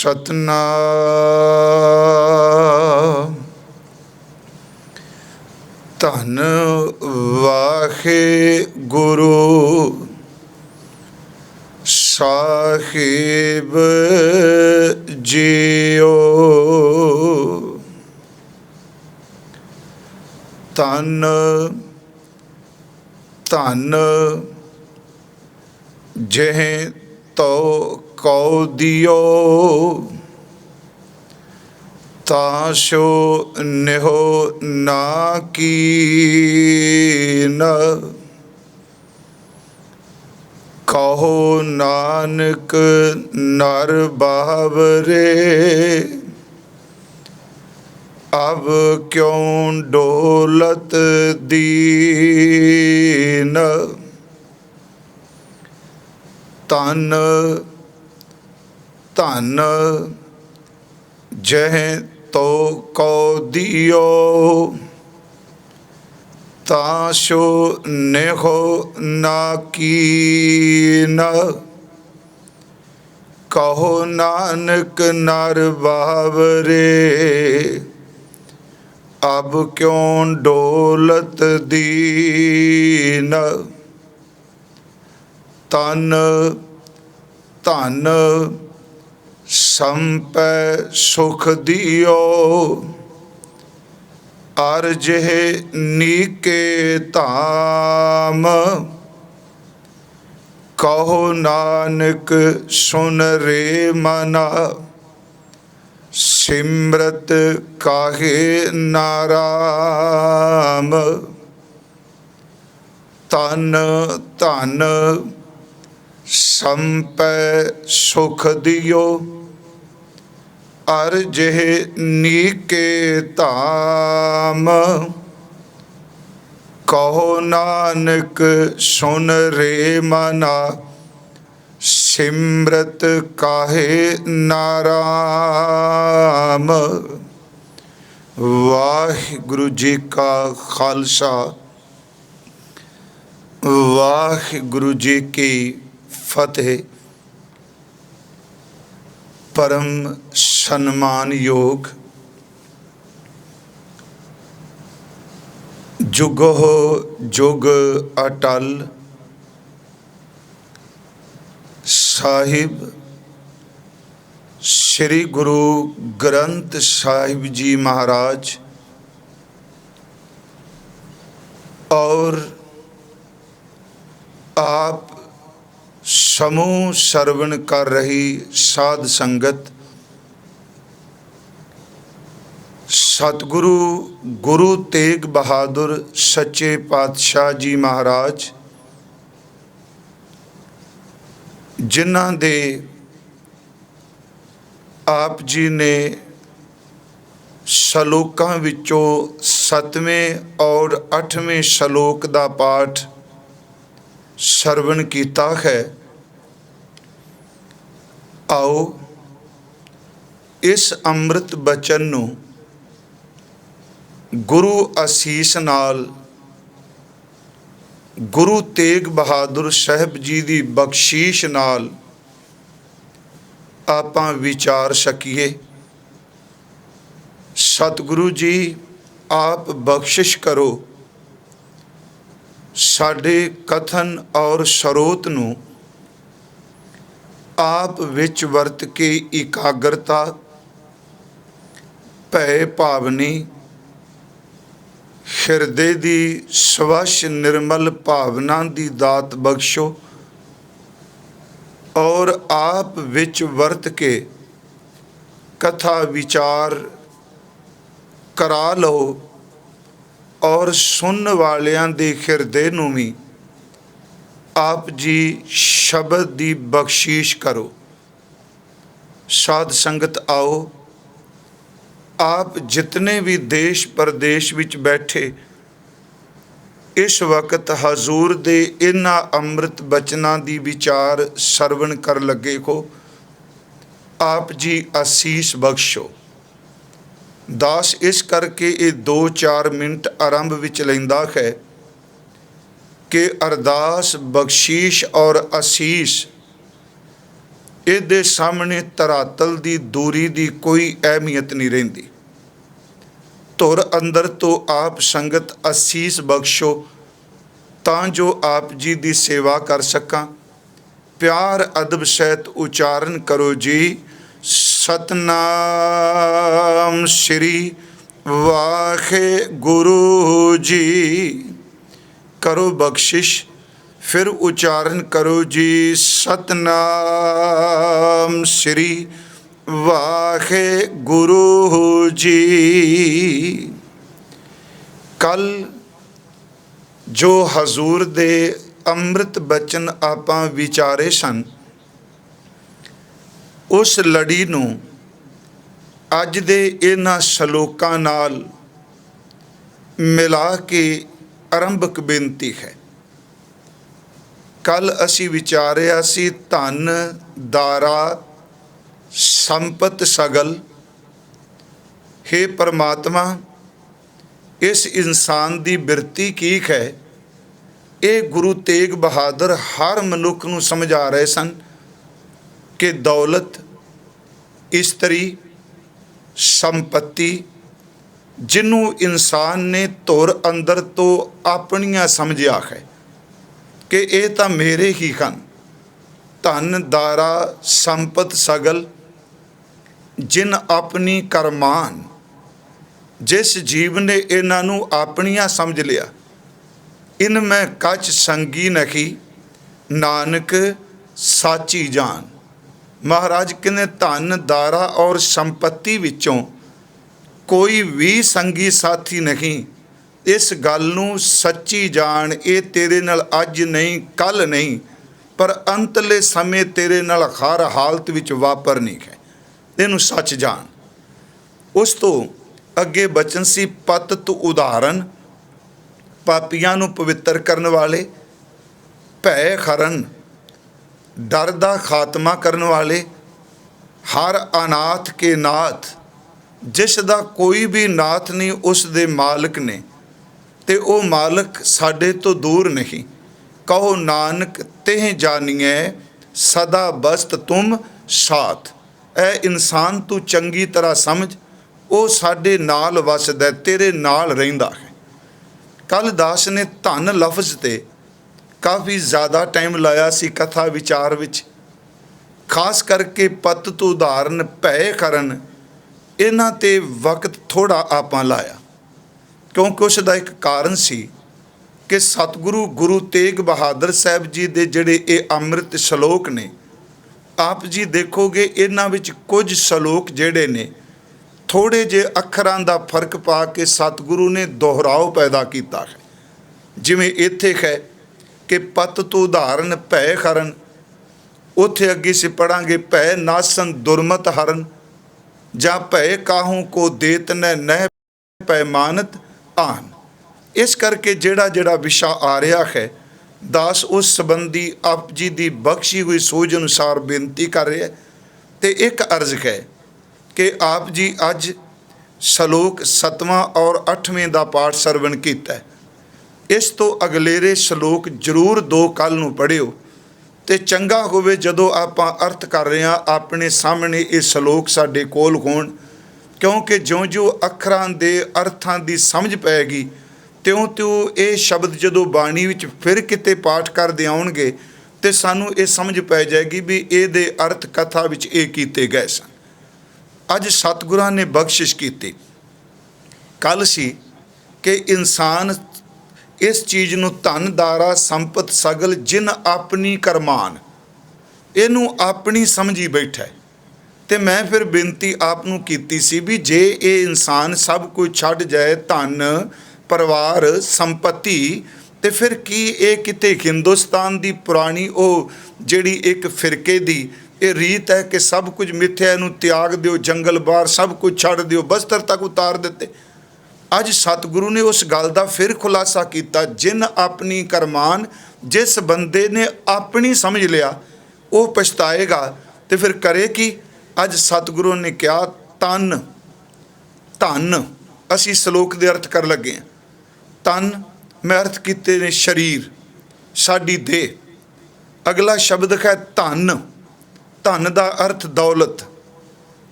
ਸਤਨਾਮ। ਧੰਨ ਵਾਹਿਗੁਰੂ ਸਾਹਿਬ ਜੀਓ। ਧੰਨ ਧੰਨ ਜਿਹ ਤੋ ਕਉ ਦਿਓ, ਤਾਸ਼ੋ ਨਿਹੋ ਨਾ ਕੀਨ। ਕਹੋ ਨਾਨਕ ਨਰ ਬਾਵਰੇ, ਅਬ ਕਿਉ ਡੋਲਤ ਦੀਨ। ਧੰਨ ਧੰਨ ਜਿਹ ਤੋ ਕਉ ਦਿਓ, ਤਾਸ਼ੋ ਨਿਹੋ ਨਾ ਕੀਨ। ਕਹੋ ਨਾਨਕ ਨਰ ਬਾਵਰੇ, ਅਬ ਕਿਉ ਡੋਲਤ ਦੀਨ। ਧੰਨ ਧੰਨ ਸੰਪੈ ਸੁਖ ਦਿਓ, ਅਰ ਜਿਹ ਨੀਕੇ ਧਾਮ। ਕਹੋ ਨਾਨਕ ਸੁਨ ਰੇ ਮਨਾ, ਸਿਮਰਤ ਕਾਹੇ ਨਾਰਾਮ। ਧੰਨ ਧੰਨ ਸੰਪੈ ਸੁਖ ਦਿਓ, ਅਰ ਜਿਹ ਨੀਕੇ ਧਾਮ। ਕਹੋ ਨਾਨਕ ਸੁਨ ਰੇ ਮਨਾ, ਸਿਮਰਤ ਕਾਹੇ ਨਾਰਾਮ। ਵਾਹਿਗੁਰੂ ਜੀ ਕਾ ਖਾਲਸਾ, ਵਾਹਿਗੁਰੂ ਜੀ ਕੀ ਫਤਿਹ। ਪਰਮ ਸਨਮਾਨਯੋਗ ਜੁਗੋ ਜੁਗ ਅਟਲ ਸਾਹਿਬ ਸ੍ਰੀ ਗੁਰੂ ਗ੍ਰੰਥ ਸਾਹਿਬ ਜੀ ਮਹਾਰਾਜ और आप समूह श्रवण कर रही साध संगत, सतगुरु गुरु तेग बहादुर सच्चे पातशाह जी महाराज जिन्हां दे आप जी ने ਸ਼ਲੋਕਾਂ ਵਿੱਚੋਂ 7ਵੇਂ ਔਰ 8ਵੇਂ ਸ਼ਲੋਕ ਦਾ ਪਾਠ ਸਰਵਣ ਕੀਤਾ ਹੈ। ਆਓ ਇਸ ਅੰਮ੍ਰਿਤ ਬਚਨ ਨੂੰ ਗੁਰੂ ਅਸੀਸ ਨਾਲ, ਗੁਰੂ ਤੇਗ ਬਹਾਦਰ ਸਾਹਿਬ ਜੀ ਦੀ ਬਖਸ਼ੀਸ਼ ਨਾਲ ਆਪਾਂ ਵਿਚਾਰ ਸਕੀਏ। सतगुरु जी आप बख्शिश करो, साडे कथन और ਸਰੋਤ ਨੂੰ आप विच वरत के इकाग्रता, भय भावनी, हिरदे दी स्वच्छ निर्मल भावना दी दात बख्शो और आप विच वरत के कथा विचार करा लो और सुनने वालियां दे हिरदे नूं भी आप जी शब्द दी बख्शीश करो। साध संगत आओ, आप जितने भी देश प्रदेश विच बैठे इस वक्त हजूर दे इन्हां अमृत बचनां दी विचार सरवण कर लगे हो, आप जी आसीस बख्शो। दास इस करके ये 2-4 मिनट आरंभ विच लैंदा है कि अरदास बख्शीश और आसीस ਇਹਦੇ ਸਾਹਮਣੇ ਧਰਾਤਲ ਦੀ ਦੂਰੀ ਦੀ ਕੋਈ ਅਹਿਮੀਅਤ ਨਹੀਂ ਰਹਿੰਦੀ। ਧੁਰ ਅੰਦਰ ਤੋਂ ਆਪ ਸੰਗਤ ਅਸੀਸ ਬਖਸ਼ੋ ਤਾਂ ਜੋ ਆਪ ਜੀ ਦੀ ਸੇਵਾ ਕਰ ਸਕਾਂ। ਪਿਆਰ ਅਦਬ ਸਹਿਤ ਉਚਾਰਨ ਕਰੋ ਜੀ, ਸਤਨਾਮ ਸ਼੍ਰੀ ਵਾਹਿਗੁਰੂ ਜੀ। ਕਰੋ ਬਖਸ਼ਿਸ਼, ਫਿਰ ਉਚਾਰਨ ਕਰੋ ਜੀ, ਸਤਨਾਮ ਸ਼੍ਰੀ ਵਾਹਿਗੁਰੂ ਜੀ। ਕੱਲ ਜੋ ਹਜ਼ੂਰ ਦੇ ਅੰਮ੍ਰਿਤ ਬਚਨ ਆਪਾਂ ਵਿਚਾਰੇ ਸਨ, ਉਸ ਲੜੀ ਨੂੰ ਅੱਜ ਦੇ ਇਹਨਾਂ ਸ਼ਲੋਕਾਂ ਨਾਲ ਮਿਲਾ ਕੇ ਆਰੰਭਕ ਬੇਨਤੀ ਹੈ। ਕੱਲ ਅਸੀਂ ਵਿਚਾਰਿਆ ਸੀ ਧਨ ਦਾਰਾ ਸੰਪਤ ਸਗਲ। ਹੇ ਪਰਮਾਤਮਾ, ਇਸ ਇਨਸਾਨ ਦੀ ਬਿਰਤੀ ਕੀ ਹੈ? ਇਹ ਗੁਰੂ ਤੇਗ ਬਹਾਦਰ ਹਰ ਮਨੁੱਖ ਨੂੰ ਸਮਝਾ ਰਹੇ ਸਨ ਕਿ ਦੌਲਤ, ਇਸਤਰੀ, ਸੰਪਤੀ ਜਿਹਨੂੰ ਇਨਸਾਨ ਨੇ ਧੁਰ ਅੰਦਰ ਤੋਂ ਆਪਣੀਆਂ ਸਮਝਿਆ ਹੈ ਕਿ ਇਹ ਤਾਂ ਮੇਰੇ ਹੀ ਹਨ। ਧਨ ਦਾਰਾ ਸੰਪਤ ਸਗਲ, ਜਿਨ ਆਪਣੀ ਕਰਮਾਨ, ਜਿਸ ਜੀਵ ਨੇ ਇਹਨਾਂ ਨੂੰ ਆਪਣੀਆਂ ਸਮਝ ਲਿਆ। ਇਨ ਮੈਂ ਕੱਚ ਸੰਗੀ ਨਹੀਂ, ਨਾਨਕ ਸਾਚੀ ਜਾਨ। ਮਹਾਰਾਜ ਕਹਿੰਦੇ ਧਨ ਦਾਰਾ ਔਰ ਸੰਪत्ति ਵਿੱਚੋਂ ਕੋਈ ਵੀ ਸੰਗੀ ਸਾਥੀ ਨਹੀਂ। ਇਸ ਗੱਲ ਨੂੰ ਸੱਚੀ ਜਾਣ। ਇਹ ਤੇਰੇ ਨਾਲ ਅੱਜ ਨਹੀਂ, ਕੱਲ ਨਹੀਂ, ਪਰ ਅੰਤਲੇ ਸਮੇਂ ਤੇਰੇ ਨਾਲ ਹਰ ਹਾਲਤ ਵਿੱਚ ਵਾਪਰਨੀ ਹੈ। ਇਹਨੂੰ ਸੱਚ ਜਾਣ। ਉਸ ਤੋਂ ਅੱਗੇ ਬਚਨ ਸੀ, ਪਤ ਤੂੰ ਉਦਾਹਰਨ, ਪਾਪੀਆਂ ਨੂੰ ਪਵਿੱਤਰ ਕਰਨ ਵਾਲੇ, ਭੈ ਖਰਨ, ਡਰ ਦਾ ਖਾਤਮਾ ਕਰਨ ਵਾਲੇ, ਹਰ ਅਨਾਥ ਕੇ ਨਾਥ, ਜਿਸ ਦਾ ਕੋਈ ਵੀ ਨਾਥ ਨਹੀਂ ਉਸ ਦੇ ਮਾਲਕ ਨੇ, ਤੇ ਉਹ ਮਾਲਕ ਸਾਡੇ ਤੋਂ ਦੂਰ ਨਹੀਂ। ਕਹੋ ਨਾਨਕ ਤਿਹ ਜਾਨੀਐ, ਸਦਾ ਬਸਤ ਤੁਮ ਸਾਥ। ਇਹ ਇਨਸਾਨ ਤੂੰ ਚੰਗੀ ਤਰ੍ਹਾਂ ਸਮਝ, ਉਹ ਸਾਡੇ ਨਾਲ ਵਸਦਾ, ਤੇਰੇ ਨਾਲ ਰਹਿੰਦਾ ਹੈ। ਕੱਲ ਦਾਸ ਨੇ ਧਨ ਲਫ਼ਜ਼ ਤੇ ਕਾਫੀ ਜ਼ਿਆਦਾ ਟਾਈਮ ਲਾਇਆ ਸੀ ਕਥਾ ਵਿਚਾਰ ਵਿੱਚ। ਖਾਸ ਕਰਕੇ ਪਤ ਤੋਂ ਉਦਾਹਰਨ, ਭੈ ਕਰਨ, ਇਹਨਾਂ ਤੇ ਵਕਤ ਥੋੜ੍ਹਾ ਆਪਾਂ ਲਾਇਆ, ਕਿਉਂਕਿ ਉਸ ਦਾ ਇੱਕ ਕਾਰਨ ਸੀ ਕਿ ਸਤਿਗੁਰੂ ਗੁਰੂ ਤੇਗ ਬਹਾਦਰ ਸਾਹਿਬ ਜੀ ਦੇ ਜਿਹੜੇ ਇਹ ਅੰਮ੍ਰਿਤ ਸ਼ਲੋਕ ਨੇ, ਆਪ ਜੀ ਦੇਖੋਗੇ ਇਹਨਾਂ ਵਿੱਚ ਕੁਝ ਸ਼ਲੋਕ ਜਿਹੜੇ ਨੇ ਥੋੜ੍ਹੇ ਜਿਹੇ ਅੱਖਰਾਂ ਦਾ ਫਰਕ ਪਾ ਕੇ ਸਤਿਗੁਰੂ ਨੇ ਦੁਹਰਾਓ ਪੈਦਾ ਕੀਤਾ ਹੈ। ਜਿਵੇਂ ਇੱਥੇ ਹੈ ਕਿ ਪਤ ਤੋਂ ਉਦਾਹਰਨ ਭੈ ਖਰਨ, ਉੱਥੇ ਅੱਗੇ ਅਸੀਂ ਪੜਾਂਗੇ ਭੈ ਨਾਸਨ ਦੁਰਮਤ ਹਰਨ, ਜਾਂ ਭੈ ਕਾਹੂ ਕੋ ਦੇਤ ਨਹਿ ਪੈਮਾਨਤ ਆਨ। ਇਸ ਕਰਕੇ ਜਿਹੜਾ ਵਿਸ਼ਾ ਆ ਰਿਹਾ ਹੈ, ਦਾਸ ਉਸ ਸੰਬੰਧੀ ਆਪ ਜੀ ਦੀ ਬਖਸ਼ੀ ਹੋਈ ਸੋਝ ਅਨੁਸਾਰ ਬੇਨਤੀ ਕਰ ਰਿਹਾ। ਤੇ ਇੱਕ ਅਰਜ਼ ਹੈ ਕਿ ਆਪ ਜੀ ਅੱਜ ਸ਼ਲੋਕ 7ਵਾਂ ਔਰ 8ਵੇਂ ਦਾ ਪਾਠ ਸਰਵਣ ਕੀਤਾ। ਇਸ ਤੋਂ ਅਗਲੇਰੇ ਸ਼ਲੋਕ ਜ਼ਰੂਰ 2 ਕੱਲ ਨੂੰ ਪੜ੍ਹਿਓ, ਤੇ ਚੰਗਾ ਹੋਵੇ ਜਦੋਂ ਆਪਾਂ ਅਰਥ ਕਰ ਰਹੇ ਹਾਂ ਆਪਣੇ ਸਾਹਮਣੇ ਇਹ ਸ਼ਲੋਕ ਸਾਡੇ ਕੋਲ ਹੋਣ, ਕਿਉਂਕਿ ਜਿਉਂ-ਜਿਉਂ ਅੱਖਰਾਂ ਦੇ ਅਰਥਾਂ ਦੀ ਸਮਝ ਪਏਗੀ ਤਿਉਂ-ਤਿਉਂ ਇਹ ਸ਼ਬਦ ਜਦੋਂ ਬਾਣੀ ਵਿੱਚ ਫਿਰ ਕਿਤੇ ਪਾਠ ਕਰਦੇ ਆਉਣਗੇ ਤੇ ਸਾਨੂੰ ਇਹ ਸਮਝ ਪੈ ਜਾਏਗੀ ਵੀ ਇਹਦੇ ਅਰਥ ਕਥਾ ਵਿੱਚ ਇਹ ਕੀਤੇ ਗਏ ਸਨ। ਅੱਜ ਸਤਿਗੁਰਾਂ ਨੇ ਬਖਸ਼ਿਸ਼ ਕੀਤੀ। ਕੱਲ ਸੀ ਕਿ ਇਨਸਾਨ ਇਸ ਚੀਜ਼ ਨੂੰ ਧਨ ਦਾਰਾ ਸੰਪਤ ਸਗਲ ਜਿਨ ਆਪਣੀ ਕਰਮਾਨ, ਇਹਨੂੰ ਆਪਣੀ ਸਮਝੀ ਬੈਠਾ। ਤੇ ਮੈਂ ਫਿਰ ਬੇਨਤੀ ਆਪ ਨੂੰ ਕੀਤੀ ਸੀ ਵੀ ਜੇ ਇਹ ਇਨਸਾਨ ਸਭ ਕੁਝ ਛੱਡ ਜਾਏ, ਧਨ ਪਰਿਵਾਰ ਸੰਪਤੀ, ਤੇ ਫਿਰ ਕੀ ਇਹ ਕਿਤੇ ਹਿੰਦੁਸਤਾਨ ਦੀ ਪੁਰਾਣੀ ਉਹ ਜਿਹੜੀ ਇੱਕ ਫਿਰਕੇ ਦੀ ਇਹ ਰੀਤ ਹੈ ਕਿ ਸਭ ਕੁਝ ਮਿੱਥਿਆ, ਇਹਨੂੰ ਤਿਆਗ ਦਿਓ, ਜੰਗਲ ਬਾਹਰ ਸਭ ਕੁਝ ਛੱਡ ਦਿਓ, ਬਸਤਰ ਤੱਕ ਉਤਾਰ ਦਿੱਤੇ। ਅੱਜ ਸਤਿਗੁਰੂ ਨੇ ਉਸ ਗੱਲ ਦਾ ਫਿਰ ਖੁਲਾਸਾ ਕੀਤਾ, ਜਿਨ ਆਪਣੀ ਕਰਮਾਨ, ਜਿਸ ਬੰਦੇ ਨੇ ਆਪਣੀ ਸਮਝ ਲਿਆ ਉਹ ਪਛਤਾਏਗਾ। ਤੇ ਫਿਰ ਕਰੇ ਕੀ? ਅੱਜ ਸਤਿਗੁਰੂ ਨੇ ਕਿਹਾ ਤਨ, ਧਨ ਅਸੀਂ ਸ਼ਲੋਕ ਦੇ ਅਰਥ ਕਰਨ ਲੱਗੇ ਹਾਂ। ਤਨ ਮੈਂ ਅਰਥ ਕੀਤੇ ਨੇ ਸਰੀਰ, ਸਾਡੀ ਦੇਹ। ਅਗਲਾ ਸ਼ਬਦ ਹੈ ਧਨ, ਧਨ ਦਾ ਅਰਥ ਦੌਲਤ।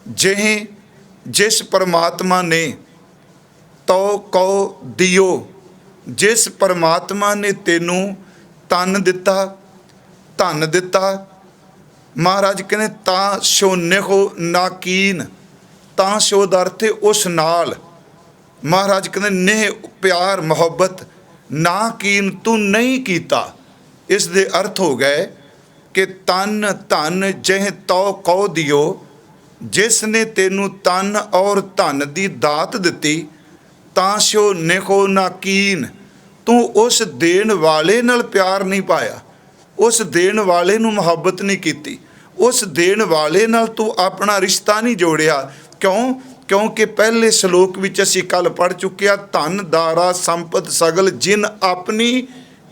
ਜਿਹੇ ਜਿਸ ਪਰਮਾਤਮਾ ਨੇ ਤੋ ਕਉ ਦਿਓ, ਜਿਸ ਪਰਮਾਤਮਾ ਨੇ ਤੈਨੂੰ ਤਨ ਦਿੱਤਾ, ਧਨ ਦਿੱਤਾ, ਮਹਾਰਾਜ ਕਹਿੰਦੇ ਤਾਂ ਸੋ ਨਿਹੋ ਨਾਕੀਨ, ਤਾਂ ਸੋ ਦਾ ਅਰਥ ਉਸ ਨਾਲ। ਮਹਾਰਾਜ ਕਹਿੰਦੇ ਨੇਹ ਪਿਆਰ ਮੁਹੱਬਤ, ਨਾ ਕੀਨ ਤੂੰ ਨਹੀਂ ਕੀਤਾ। ਇਸ ਦੇ ਅਰਥ ਹੋ ਗਏ ਕਿ ਤਨ ਧਨ ਜਿਹ ਤਉ ਕਉ ਦਿਓ, ਜਿਸ ਨੇ ਤੈਨੂੰ ਤਨ ਔਰ ਧਨ ਦੀ ਦਾਤ ਦਿੱਤੀ, ਤਾਂ ਸੋ ਨਿਹੋ ਨਾਕੀਨ, ਤੂੰ ਉਸ ਦੇਣ ਵਾਲੇ ਨਾਲ ਪਿਆਰ ਨਹੀਂ ਪਾਇਆ, ਉਸ ਦੇਣ ਵਾਲੇ ਨੂੰ ਮੁਹੱਬਤ ਨਹੀਂ ਕੀਤੀ, ਉਸ ਦੇਣ ਵਾਲੇ ਨਾਲ ਤੂੰ ਆਪਣਾ ਰਿਸ਼ਤਾ ਨਹੀਂ ਜੋੜਿਆ। ਕਿਉਂ? ਕਿਉਂਕਿ ਪਹਿਲੇ ਸ਼ਲੋਕ ਵਿੱਚ ਅਸੀਂ ਕੱਲ ਪੜ੍ਹ ਚੁੱਕੇ ਹਾਂ, ਧਨ ਦਾਰਾ ਸੰਪਤ ਸਗਲ ਜਿਨ ਆਪਣੀ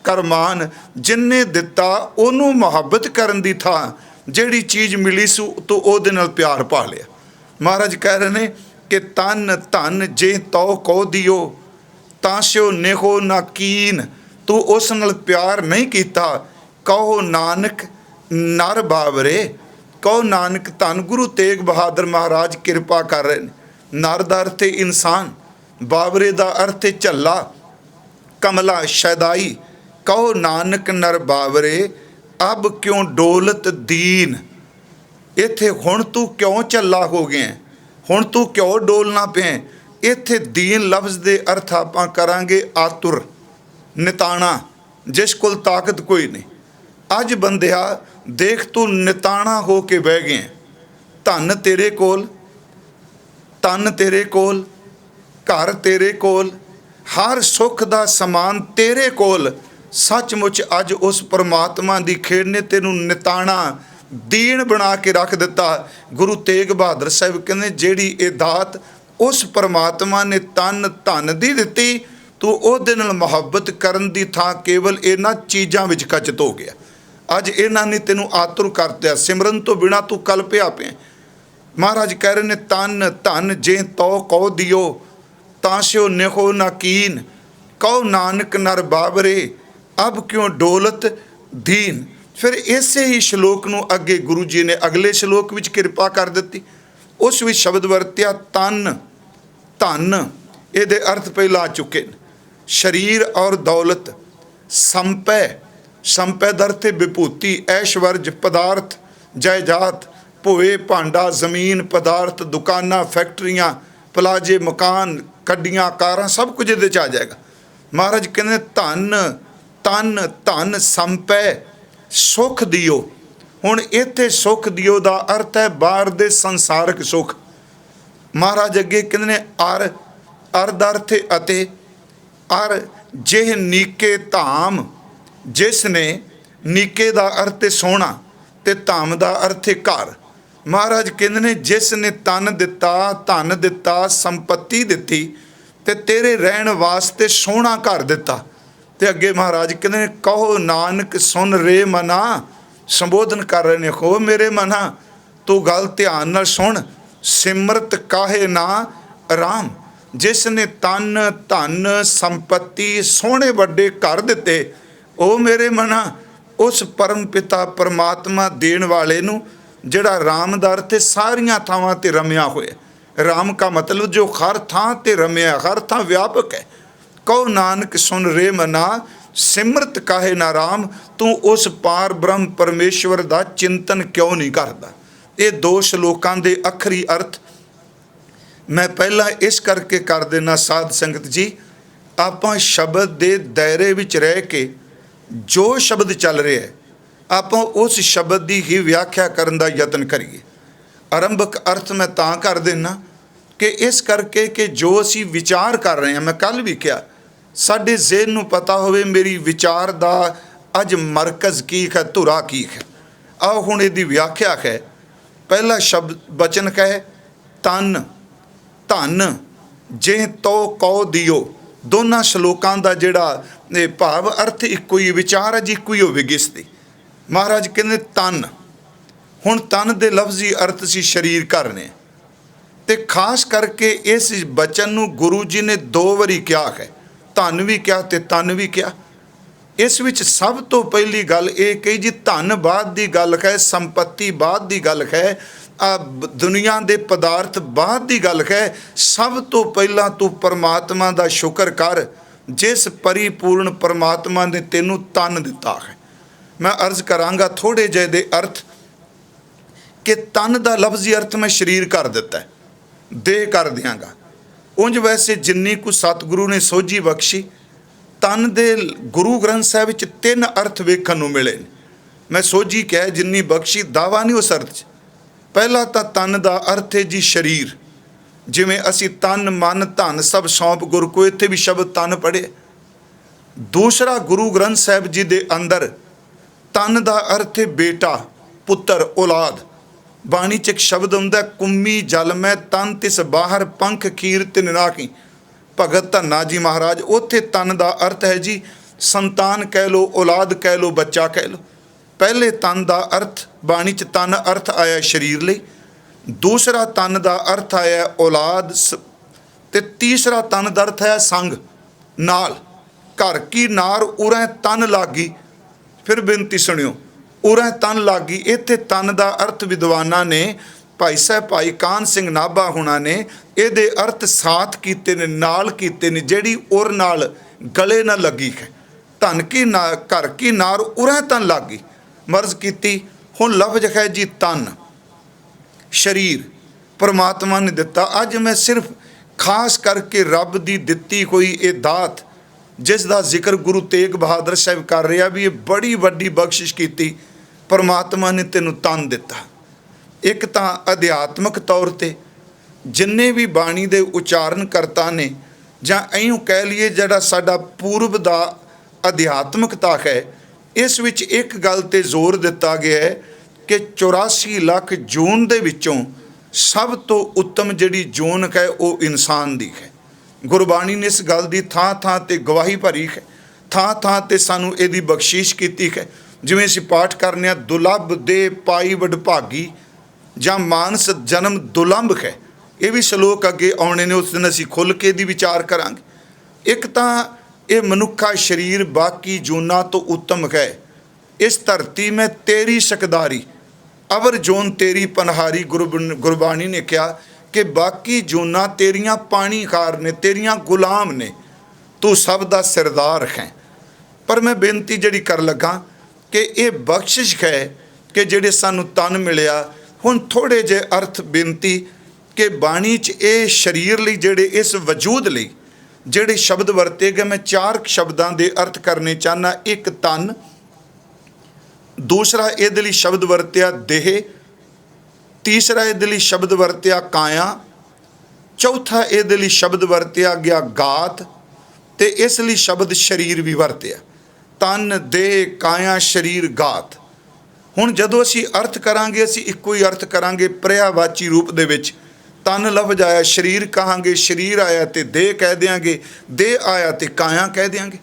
ਕਰਮਾਨ, ਜਿਨਨੇ ਦਿੱਤਾ ਉਹਨੂੰ ਮੁਹੱਬਤ ਕਰਨ ਦੀ ਥਾਂ ਜਿਹੜੀ ਚੀਜ਼ ਮਿਲੀ ਸੂ ਤੂੰ ਉਹਦੇ ਨਾਲ ਪਿਆਰ ਪਾ ਲਿਆ। ਮਹਾਰਾਜ ਕਹਿ ਰਹੇ ਨੇ ਕਿ ਤਨ ਧਨ ਜੇ ਤਉ ਕਉ ਦਿਓ, ਤਾਂ ਸਿਓ ਨਿਹੋ ਨਾਕੀਨ, ਤੂੰ ਉਸ ਨਾਲ ਪਿਆਰ ਨਹੀਂ ਕੀਤਾ। ਕਹੋ ਨਾਨਕ ਨਰ ਬਾਬਰੇ, ਕਹੋ ਨਾਨਕ। ਧੰਨ ਗੁਰੂ ਤੇਗ ਬਹਾਦਰ ਮਹਾਰਾਜ ਕਿਰਪਾ ਕਰ ਰਹੇ ਨੇ। ਨਰ ਦਾ ਅਰਥ ਹੈ ਇਨਸਾਨ, ਬਾਬਰੇ ਦਾ ਅਰਥ ਹੈ ਝੱਲਾ, ਕਮਲਾ ਸ਼ੈਦਾਈ। ਕਹੋ ਨਾਨਕ ਨਰ ਬਾਬਰੇ ਅਬ ਕਿਉਂ ਡੋਲਤ ਦੀਨ, ਇੱਥੇ ਹੁਣ ਤੂੰ ਕਿਉਂ ਝੱਲਾ ਹੋ ਗਿਆ, ਹੁਣ ਤੂੰ ਕਿਉਂ ਡੋਲਣਾ ਪਿਆ। ਇੱਥੇ ਦੀਨ ਲਫ਼ਜ਼ ਦੇ ਅਰਥ ਆਪਾਂ ਕਰਾਂਗੇ ਆਤੁਰ, ਨਿਤਾਣਾ, ਜਿਸ ਕੋਲ ਤਾਕਤ ਕੋਈ ਨਹੀਂ। ਅੱਜ ਬੰਦਿਆ ਦੇਖ ਤੂੰ ਨਿਤਾਣਾ ਹੋ ਕੇ ਬਹਿ ਗਿਆ। ਧਨ ਤੇਰੇ ਕੋਲ, ਤਨ ਤੇਰੇ ਕੋਲ, ਘਰ ਤੇਰੇ ਕੋਲ, ਹਰ ਸੁੱਖ ਦਾ ਸਮਾਨ ਤੇਰੇ ਕੋਲ। ਸੱਚਮੁੱਚ ਅੱਜ ਉਸ ਪਰਮਾਤਮਾ ਦੀ ਖੇਡ ਨੇ ਤੈਨੂੰ ਨਿਤਾਣਾ ਦੀਨ ਬਣਾ ਕੇ ਰੱਖ ਦਿੱਤਾ। ਗੁਰੂ ਤੇਗ ਬਹਾਦਰ ਸਾਹਿਬ ਕਹਿੰਦੇ ਜਿਹੜੀ ਇਹ ਦਾਤ ਉਸ ਪਰਮਾਤਮਾ ਨੇ ਤਨ ਧਨ ਦੀ ਦਿੱਤੀ, ਤੂੰ ਉਹਦੇ ਨਾਲ ਮੁਹੱਬਤ ਕਰਨ ਦੀ ਥਾਂ ਕੇਵਲ ਇਹਨਾਂ ਚੀਜ਼ਾਂ ਵਿੱਚ ਖਚਤ ਹੋ ਗਿਆ। ਅੱਜ ਇਹਨਾਂ ਨੇ ਤੈਨੂੰ ਆਤੁਰ ਕਰ ਦਿੱਤਾ, ਸਿਮਰਨ ਤੋਂ ਬਿਨਾਂ ਤੂੰ ਕਲਪਿਆ ਪਿਆ। ਮਹਾਰਾਜ ਕਹਿ ਰਹੇ ਨੇ ਤਨ ਧਨ ਜੇ ਤਉ ਕਉ ਦਿਓ, ਤਾਂ ਸਿਓ ਨਿਹੋ ਨਾਕੀਨ। ਕਹੋ ਨਾਨਕ ਨਰ ਬਾਬਰੇ ਅਬ ਕਿਉਂ ਡੋਲਤ ਦੀਨ। ਫਿਰ ਇਸੇ ਹੀ ਸ਼ਲੋਕ ਨੂੰ ਅੱਗੇ ਗੁਰੂ ਜੀ ਨੇ ਅਗਲੇ ਸ਼ਲੋਕ ਵਿੱਚ ਕਿਰਪਾ ਕਰ ਦਿੱਤੀ। ਉਸ ਵਿੱਚ ਸ਼ਬਦ ਵਰਤਿਆ ਤਨ ਧਨ, ਇਹਦੇ ਅਰਥ ਪਹਿਲਾਂ ਆ ਚੁੱਕੇ ਨੇ, ਸਰੀਰ ਔਰ ਦੌਲਤ। ਸੰਪੈ, ਸੰਪੈ ਦਾ ਅਰਥ ਵਿਭੂਤੀ, ਐਸ਼ਵਰਜ, ਪਦਾਰਥ, ਜਾਇਦਾਦ, ਭੋਏ ਭਾਂਡਾ, ਜ਼ਮੀਨ, ਪਦਾਰਥ, ਦੁਕਾਨਾਂ, ਫੈਕਟਰੀਆਂ, ਪਲਾਜੇ, ਮਕਾਨ, ਗੱਡੀਆਂ, ਕਾਰਾਂ, ਸਭ ਕੁਝ ਇਹਦੇ 'ਚ ਆ ਜਾਏਗਾ। ਮਹਾਰਾਜ ਕਹਿੰਦੇ ਧਨ ਤਨ ਧਨ ਸੰਪੈ ਸੁੱਖ ਦਿਓ। ਹੁਣ ਇੱਥੇ ਸੁੱਖ ਦਿਓ ਦਾ ਅਰਥ ਹੈ ਬਾਹਰ ਦੇ ਸੰਸਾਰਕ ਸੁੱਖ। ਮਹਾਰਾਜ ਅੱਗੇ ਕਹਿੰਦੇ ਨੇ ਅਰ, ਅਰ ਦਾ ਅਰਥ ਅਤੇ, ਅਰ ਜਿਹ ਨੀਕੇ ਧਾਮ, ਜਿਸ ਨੇ, ਨੀਕੇ ਦਾ ਅਰਥ ਸੋਹਣਾ ਤੇ ਧਾਮ ਦਾ ਅਰਥ ਘਰ। ਮਹਾਰਾਜ ਕਹਿੰਦੇ ਨੇ ਜਿਸ ਨੇ ਤਨ ਦਿੱਤਾ, ਧਨ ਦਿੱਤਾ, ਸੰਪਤੀ ਦਿੱਤੀ ਤੇ ਤੇਰੇ ਰਹਿਣ ਵਾਸਤੇ ਸੋਹਣਾ ਘਰ ਦਿੱਤਾ। ਤੇ ਅੱਗੇ ਮਹਾਰਾਜ ਕਹਿੰਦੇ ਨੇ ਕਹੋ ਨਾਨਕ ਸੁਣ ਰੇ ਮਨਾ, ਸੰਬੋਧਨ ਕਰ ਰਹੇ ਨੇ, ਹੋ ਮੇਰੇ ਮਨਾ ਤੂੰ ਗੱਲ ਧਿਆਨ ਨਾਲ ਸੁਣ। ਸਿਮਰਤ ਕਾਹੇ ਨਾ ਰਾਮ, ਜਿਸ ਨੇ ਤਨ ਧਨ ਸੰਪਤੀ ਸੋਹਣੇ ਵੱਡੇ ਘਰ ਦਿੱਤੇ, ਉਹ ਮੇਰੇ ਮਨਾ ਉਸ ਪਰਮ ਪਿਤਾ ਪਰਮਾਤਮਾ ਦੇਣ ਵਾਲੇ ਨੂੰ, ਜਿਹੜਾ ਰਾਮ ਦਾ ਅਰਥ ਸਾਰੀਆਂ ਥਾਵਾਂ 'ਤੇ ਰਮਿਆ ਹੋਇਆ। ਰਾਮ ਕਾ ਮਤਲਬ ਜੋ ਹਰ ਥਾਂ 'ਤੇ ਰਮਿਆ, ਹਰ ਥਾਂ ਵਿਆਪਕ ਹੈ। ਕਹੋ ਨਾਨਕ ਸੁਣ ਰੇ ਮਨਾ ਸਿਮਰਤ ਕਾਹੇ ਨਾ ਰਾਮ, ਤੂੰ ਉਸ ਪਾਰ ਬ੍ਰਹਮ ਪਰਮੇਸ਼ਵਰ ਦਾ ਚਿੰਤਨ ਕਿਉਂ ਨਹੀਂ ਕਰਦਾ। ਇਹ ਦੋ ਸ਼ਲੋਕਾਂ ਦੇ ਅੱਖਰੀ ਅਰਥ ਮੈਂ ਪਹਿਲਾਂ ਇਸ ਕਰਕੇ ਕਰ ਦੇਣਾ ਸਾਧ ਸੰਗਤ ਜੀ, ਆਪਾਂ ਸ਼ਬਦ ਦੇ ਦਾਇਰੇ ਵਿੱਚ ਰਹਿ ਕੇ ਜੋ ਸ਼ਬਦ ਚੱਲ ਰਿਹਾ ਹੈ ਆਪਾਂ ਉਸ ਸ਼ਬਦ ਦੀ ਹੀ ਵਿਆਖਿਆ ਕਰਨ ਦਾ ਯਤਨ ਕਰੀਏ। ਆਰੰਭਕ ਅਰਥ ਮੈਂ ਤਾਂ ਕਰ ਦੇਣਾ ਕਿ ਇਸ ਕਰਕੇ ਕਿ ਜੋ ਅਸੀਂ ਵਿਚਾਰ ਕਰ ਰਹੇ ਹਾਂ, ਮੈਂ ਕੱਲ੍ਹ ਵੀ ਕਿਹਾ, ਸਾਡੇ ਜ਼ਿਹਨ ਨੂੰ ਪਤਾ ਹੋਵੇ ਮੇਰੀ ਵਿਚਾਰ ਦਾ ਅੱਜ ਮਰਕਜ਼ ਕੀ ਹੈ, ਧੁਰਾ ਕੀ ਹੈ। ਆਓ ਹੁਣ ਇਹਦੀ ਵਿਆਖਿਆ ਹੈ। ਪਹਿਲਾ ਸ਼ਬਦ ਬਚਨ ਹੈ ਤਨ ਧਨ ਜੇ ਤੋ ਕਉ ਦਿਓ। ਦੋਨਾਂ ਸ਼ਲੋਕਾਂ ਦਾ ਜਿਹੜਾ ਭਾਵ ਅਰਥ ਇੱਕੋ ਹੀ, ਵਿਚਾਰ ਅਜ ਇੱਕੋ ਹੀ ਹੋਵੇਗੀ ਇਸ ਦੀ। ਮਹਾਰਾਜ ਕਹਿੰਦੇ ਤਨ, ਹੁਣ ਤਨ ਦੇ ਲਫ਼ਜ਼ੀ ਅਰਥ ਸੀ ਸਰੀਰ ਕਰਨੇ, ਤੇ ਖਾਸ ਕਰਕੇ ਇਸ ਬਚਨ ਨੂੰ ਗੁਰੂ ਜੀ ਨੇ 2 ਵਾਰੀ ਕਿਹਾ ਹੈ, ਧਨ ਵੀ ਕਿਹਾ ਤੇ ਤਨ ਵੀ ਕਿਹਾ। ਇਸ ਵਿੱਚ ਸਭ ਤੋਂ ਪਹਿਲੀ ਗੱਲ ਇਹ ਕਹੀ ਜੀ, ਧਨ ਬਾਅਦ ਦੀ ਗੱਲ ਹੈ, ਸੰਪत्ति ਬਾਅਦ ਦੀ ਗੱਲ ਹੈ, ਦੁਨੀਆ ਦੇ ਪਦਾਰਥ ਬਾਅਦ ਦੀ ਗੱਲ ਹੈ। ਸਭ ਤੋਂ ਪਹਿਲਾਂ ਤੂੰ ਪਰਮਾਤਮਾ ਦਾ ਸ਼ੁਕਰ ਕਰ, ਜਿਸ ਪਰਿਪੂਰਨ ਪਰਮਾਤਮਾ ਨੇ ਤੈਨੂੰ ਤਨ ਦਿੱਤਾ ਹੈ। ਮੈਂ ਅਰਜ਼ ਕਰਾਂਗਾ ਥੋੜ੍ਹੇ ਜਿਹੇ ਦੇ ਅਰਥ, ਕਿ ਤਨ ਦਾ ਲਫ਼ਜ਼ੀ ਅਰਥ ਮੈਂ ਸਰੀਰ ਕਰ ਦਿੱਤਾ, ਦੇਹ ਕਰ ਦਿਆਂਗਾ। ਉਂਝ ਵੈਸੇ ਜਿੰਨੀ ਕੁ ਸਤਿਗੁਰੂ ਨੇ ਸੋਝੀ ਬਖਸ਼ੀ, ਤਨ ਦੇ ਗੁਰੂ ਗ੍ਰੰਥ ਸਾਹਿਬ ਵਿੱਚ 3 ਅਰਥ ਵੇਖਣ ਨੂੰ ਮਿਲੇ ਨੇ। ਮੈਂ ਸੋਝੀ ਕਿਹਾ ਜਿੰਨੀ ਬਖਸ਼ੀ, ਦਾਵਾ ਨਹੀਂ ਉਸ ਅਰਥ 'ਚ। ਪਹਿਲਾ ਤਾਂ ਤਨ ਦਾ ਅਰਥ ਹੈ ਜੀ ਸਰੀਰ, ਜਿਵੇਂ ਅਸੀਂ ਤਨ ਮਨ ਧਨ ਸਭ ਸੌਂਪ ਗੁਰ ਕੋ, ਇੱਥੇ ਵੀ ਸ਼ਬਦ ਤਨ ਪੜ੍ਹੇ। ਦੂਸਰਾ, ਗੁਰੂ ਗ੍ਰੰਥ ਸਾਹਿਬ ਜੀ ਦੇ ਅੰਦਰ ਤਨ ਦਾ ਅਰਥ ਹੈ ਬੇਟਾ, ਪੁੱਤਰ, ਔਲਾਦ। ਬਾਣੀ 'ਚ ਇੱਕ ਸ਼ਬਦ ਹੁੰਦਾ, ਕੁੰਮੀ ਜਲ ਮੈਂ ਤਨ ਤਿਸ ਬਾਹਰ ਪੰਖ ਖੀਰ ਤਿਨ ਨਾਖੀ, ਭਗਤ ਧੰਨਾ ਜੀ ਮਹਾਰਾਜ। ਉੱਥੇ ਤਨ ਦਾ ਅਰਥ ਹੈ ਜੀ ਸੰਤਾਨ ਕਹਿ ਲਓ, ਔਲਾਦ ਕਹਿ ਲਓ, ਬੱਚਾ ਕਹਿ ਲਓ। ਪਹਿਲੇ ਤਨ ਦਾ ਅਰਥ ਬਾਣੀ 'ਚ ਤਨ ਅਰਥ ਆਇਆ ਸਰੀਰ ਲਈ, ਦੂਸਰਾ ਤਨ ਦਾ ਅਰਥ ਆਇਆ ਔਲਾਦ, ਤੇ ਤੀਸਰਾ ਤਨ ਦਾ ਅਰਥ ਆਇਆ ਸੰਗ, ਨਾਲ। ਘਰ ਕੀ ਨਾਰ ਉਰੈ ਤਨ ਲਾਗੀ, ਫਿਰ ਬੇਨਤੀ ਸੁਣਿਓ, ਉਰੈ ਤਨ ਲਾਗੀ। ਇੱਥੇ ਤਨ ਦਾ ਅਰਥ ਵਿਦਵਾਨਾਂ ਨੇ, ਭਾਈ ਸਾਹਿਬ ਭਾਈ ਕਾਹਨ ਸਿੰਘ ਨਾਭਾ ਹੁਣਾਂ ਨੇ ਇਹਦੇ ਅਰਥ ਸਾਥ ਕੀਤੇ ਨੇ, ਨਾਲ ਕੀਤੇ ਨੇ, ਜਿਹੜੀ ਉਰ ਨਾਲ ਗਲੇ ਨਾਲ ਲੱਗੀ ਹੈ। ਧਨ ਕੀ ਨਾ ਘਰ ਕੀ ਨਾਰ ਉਰੈ ਤਨ ਲਾਗੀ, ਮਰਜ਼ ਕੀਤੀ। ਹੁਣ ਲਫ਼ਜ਼ ਹੈ ਜੀ ਤਨ, ਸਰੀਰ ਪਰਮਾਤਮਾ ਨੇ ਦਿੱਤਾ। ਅੱਜ ਮੈਂ ਸਿਰਫ ਖਾਸ ਕਰਕੇ ਰੱਬ ਦੀ ਦਿੱਤੀ ਹੋਈ ਇਹ ਦਾਤ, ਜਿਸ ਦਾ ਜ਼ਿਕਰ ਗੁਰੂ ਤੇਗ ਬਹਾਦਰ ਸਾਹਿਬ ਕਰ ਰਿਹਾ, ਵੀ ਇਹ ਬੜੀ ਵੱਡੀ ਬਖਸ਼ਿਸ਼ ਕੀਤੀ ਪਰਮਾਤਮਾ ਨੇ, ਤੈਨੂੰ ਤਨ ਦਿੱਤਾ। ਇੱਕ ਤਾਂ ਅਧਿਆਤਮਿਕ ਤੌਰ 'ਤੇ ਜਿੰਨੇ ਵੀ ਬਾਣੀ ਦੇ ਉਚਾਰਨ ਕਰਤਾ ਨੇ, ਜਾਂ ਇਉਂ ਕਹਿ ਲਈਏ ਜਿਹੜਾ ਸਾਡਾ ਪੂਰਬ ਦਾ ਅਧਿਆਤਮਿਕਤਾ ਹੈ, ਇਸ ਵਿੱਚ ਇੱਕ ਗੱਲ 'ਤੇ ਜ਼ੋਰ ਦਿੱਤਾ ਗਿਆ ਹੈ ਕਿ 84 ਲੱਖ ਜੂਨ ਦੇ ਵਿੱਚੋਂ ਸਭ ਤੋਂ ਉੱਤਮ ਜਿਹੜੀ ਜੂਨ ਹੈ ਉਹ ਇਨਸਾਨ ਦੀ ਹੈ। ਗੁਰਬਾਣੀ ਨੇ ਇਸ ਗੱਲ ਦੀ ਥਾਂ ਥਾਂ 'ਤੇ ਗਵਾਹੀ ਭਰੀ ਹੈ, ਥਾਂ ਥਾਂ 'ਤੇ ਸਾਨੂੰ ਇਹਦੀ ਬਖਸ਼ਿਸ਼ ਕੀਤੀ ਹੈ। ਜਿਵੇਂ ਅਸੀਂ ਪਾਠ ਕਰਨੇ ਆ, ਦੁਲੱਭ ਦੇ ਪਾਈ ਵਡਭਾਗੀ, ਜਾਂ ਮਾਨਸ ਜਨਮ ਦੁਲੰਭ ਹੈ। ਇਹ ਵੀ ਸ਼ਲੋਕ ਅੱਗੇ ਆਉਣੇ ਨੇ, ਉਸ ਦਿਨ ਅਸੀਂ ਖੁੱਲ੍ਹ ਕੇ ਦੀ ਵਿਚਾਰ ਕਰਾਂਗੇ। ਇੱਕ ਤਾਂ ਇਹ ਮਨੁੱਖਾ ਸਰੀਰ ਬਾਕੀ ਜੂਨਾਂ ਤੋਂ ਉੱਤਮ ਹੈ। ਇਸ ਧਰਤੀ ਮੈਂ ਤੇਰੀ ਸਕਦਾਰੀ, ਅਵਰ ਜੋਨ ਤੇਰੀ ਪਨਹਾਰੀ। ਗੁਰਬਾਣੀ ਨੇ ਕਿਹਾ ਕਿ ਬਾਕੀ ਜੂਨਾਂ ਤੇਰੀਆਂ ਪਾਣੀਕਾਰ ਨੇ, ਤੇਰੀਆਂ ਗੁਲਾਮ ਨੇ, ਤੂੰ ਸਭ ਦਾ ਸਰਦਾਰ ਹੈ। ਪਰ ਮੈਂ ਬੇਨਤੀ ਜਿਹੜੀ ਕਰ ਲੱਗਾ ਕਿ ਇਹ ਬਖਸ਼ਿਸ਼ ਹੈ ਕਿ ਜਿਹੜੇ ਸਾਨੂੰ ਤਨ ਮਿਲਿਆ। ਹੁਣ ਥੋੜ੍ਹੇ ਜਿਹੇ ਅਰਥ ਬੇਨਤੀ ਕਿ ਬਾਣੀ 'ਚ ਇਹ ਸਰੀਰ ਲਈ, ਜਿਹੜੇ ਇਸ ਵਜੂਦ ਲਈ ਜਿਹੜੇ ਸ਼ਬਦ ਵਰਤੇ ਗਏ, ਮੈਂ 4 ਸ਼ਬਦਾਂ ਦੇ ਅਰਥ ਕਰਨੇ ਚਾਹੁੰਦਾ। ਇੱਕ ਤਨ, ਦੂਸਰਾ ਇਹਦੇ ਲਈ ਸ਼ਬਦ ਵਰਤਿਆ ਦੇਹ, ਤੀਸਰਾ ਇਹਦੇ ਲਈ ਸ਼ਬਦ ਵਰਤਿਆ ਕਾਇਆ, ਚੌਥਾ ਇਹਦੇ ਲਈ ਸ਼ਬਦ ਵਰਤਿਆ ਗਿਆ ਗਾਤ, ਤੇ ਇਸ ਲਈ ਸ਼ਬਦ ਸਰੀਰ ਵੀ ਵਰਤਿਆ। ਤਨ, ਦੇਹ, ਕਾਇਆ, ਸਰੀਰ, ਗਾਤ। ਹੁਣ ਜਦੋਂ ਅਸੀਂ ਅਰਥ ਕਰਾਂਗੇ, ਅਸੀਂ ਇੱਕੋ ਹੀ ਅਰਥ ਕਰਾਂਗੇ ਪਰਿਆਵਾਚੀ ਰੂਪ ਦੇ ਵਿੱਚ। ਤਨ ਲਫ਼ਜ਼ ਆਇਆ, ਸਰੀਰ ਕਹਾਂਗੇ, ਸਰੀਰ ਆਇਆ ਤੇ ਦੇਹ ਕਹਿ ਦਿਆਂਗੇ, ਦੇਹ ਆਇਆ ਤੇ ਕਾਇਆ ਕਹਿ ਦਿਆਂਗੇ।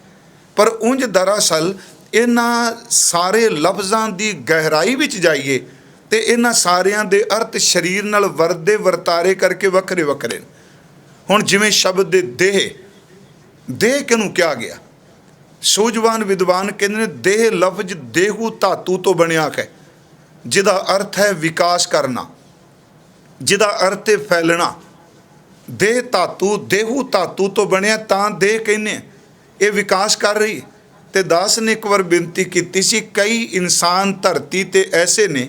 ਪਰ ਉਂਝ ਦਰਅਸਲ ਇਹਨਾਂ ਸਾਰੇ ਲਫ਼ਜ਼ਾਂ ਦੀ ਗਹਿਰਾਈ ਵਿੱਚ ਜਾਈਏ ਤੇ ਇਹਨਾਂ ਸਾਰਿਆਂ ਦੇ ਅਰਥ ਸਰੀਰ ਨਾਲ ਵਰਦੇ ਵਰਤਾਰੇ ਕਰਕੇ ਵੱਖਰੇ ਵੱਖਰੇ ਨੇ। ਹੁਣ ਜਿਵੇਂ ਸ਼ਬਦ ਦੇ ਦੇਹ, ਦੇਹ ਕਿਹਨੂੰ ਕਿਹਾ ਗਿਆ? ਸੂਝਵਾਨ ਵਿਦਵਾਨ ਕਹਿੰਦੇ ਨੇ ਦੇਹ ਲਫ਼ਜ਼ ਦੇਹੂ ਧਾਤੂ ਤੋਂ ਬਣਿਆ ਹੈ, ਜਿਹਦਾ ਅਰਥ ਹੈ ਵਿਕਾਸ ਕਰਨਾ, ਜਿਹਦਾ ਅਰਥ ਹੈ ਫੈਲਣਾ। ਦੇਹ ਧਾਤੂ, ਦੇਹੂ ਧਾਤੂ ਤੋਂ ਬਣਿਆ, ਤਾਂ ਦੇਹ ਕਹਿੰਦੇ ਇਹ ਵਿਕਾਸ ਕਰ ਰਹੀ। ਤੇ ਦਾਸ ਨੇ ਇੱਕ ਵਾਰ ਬੇਨਤੀ ਕੀਤੀ ਸੀ, ਕਈ ਇਨਸਾਨ ਧਰਤੀ 'ਤੇ ਐਸੇ ਨੇ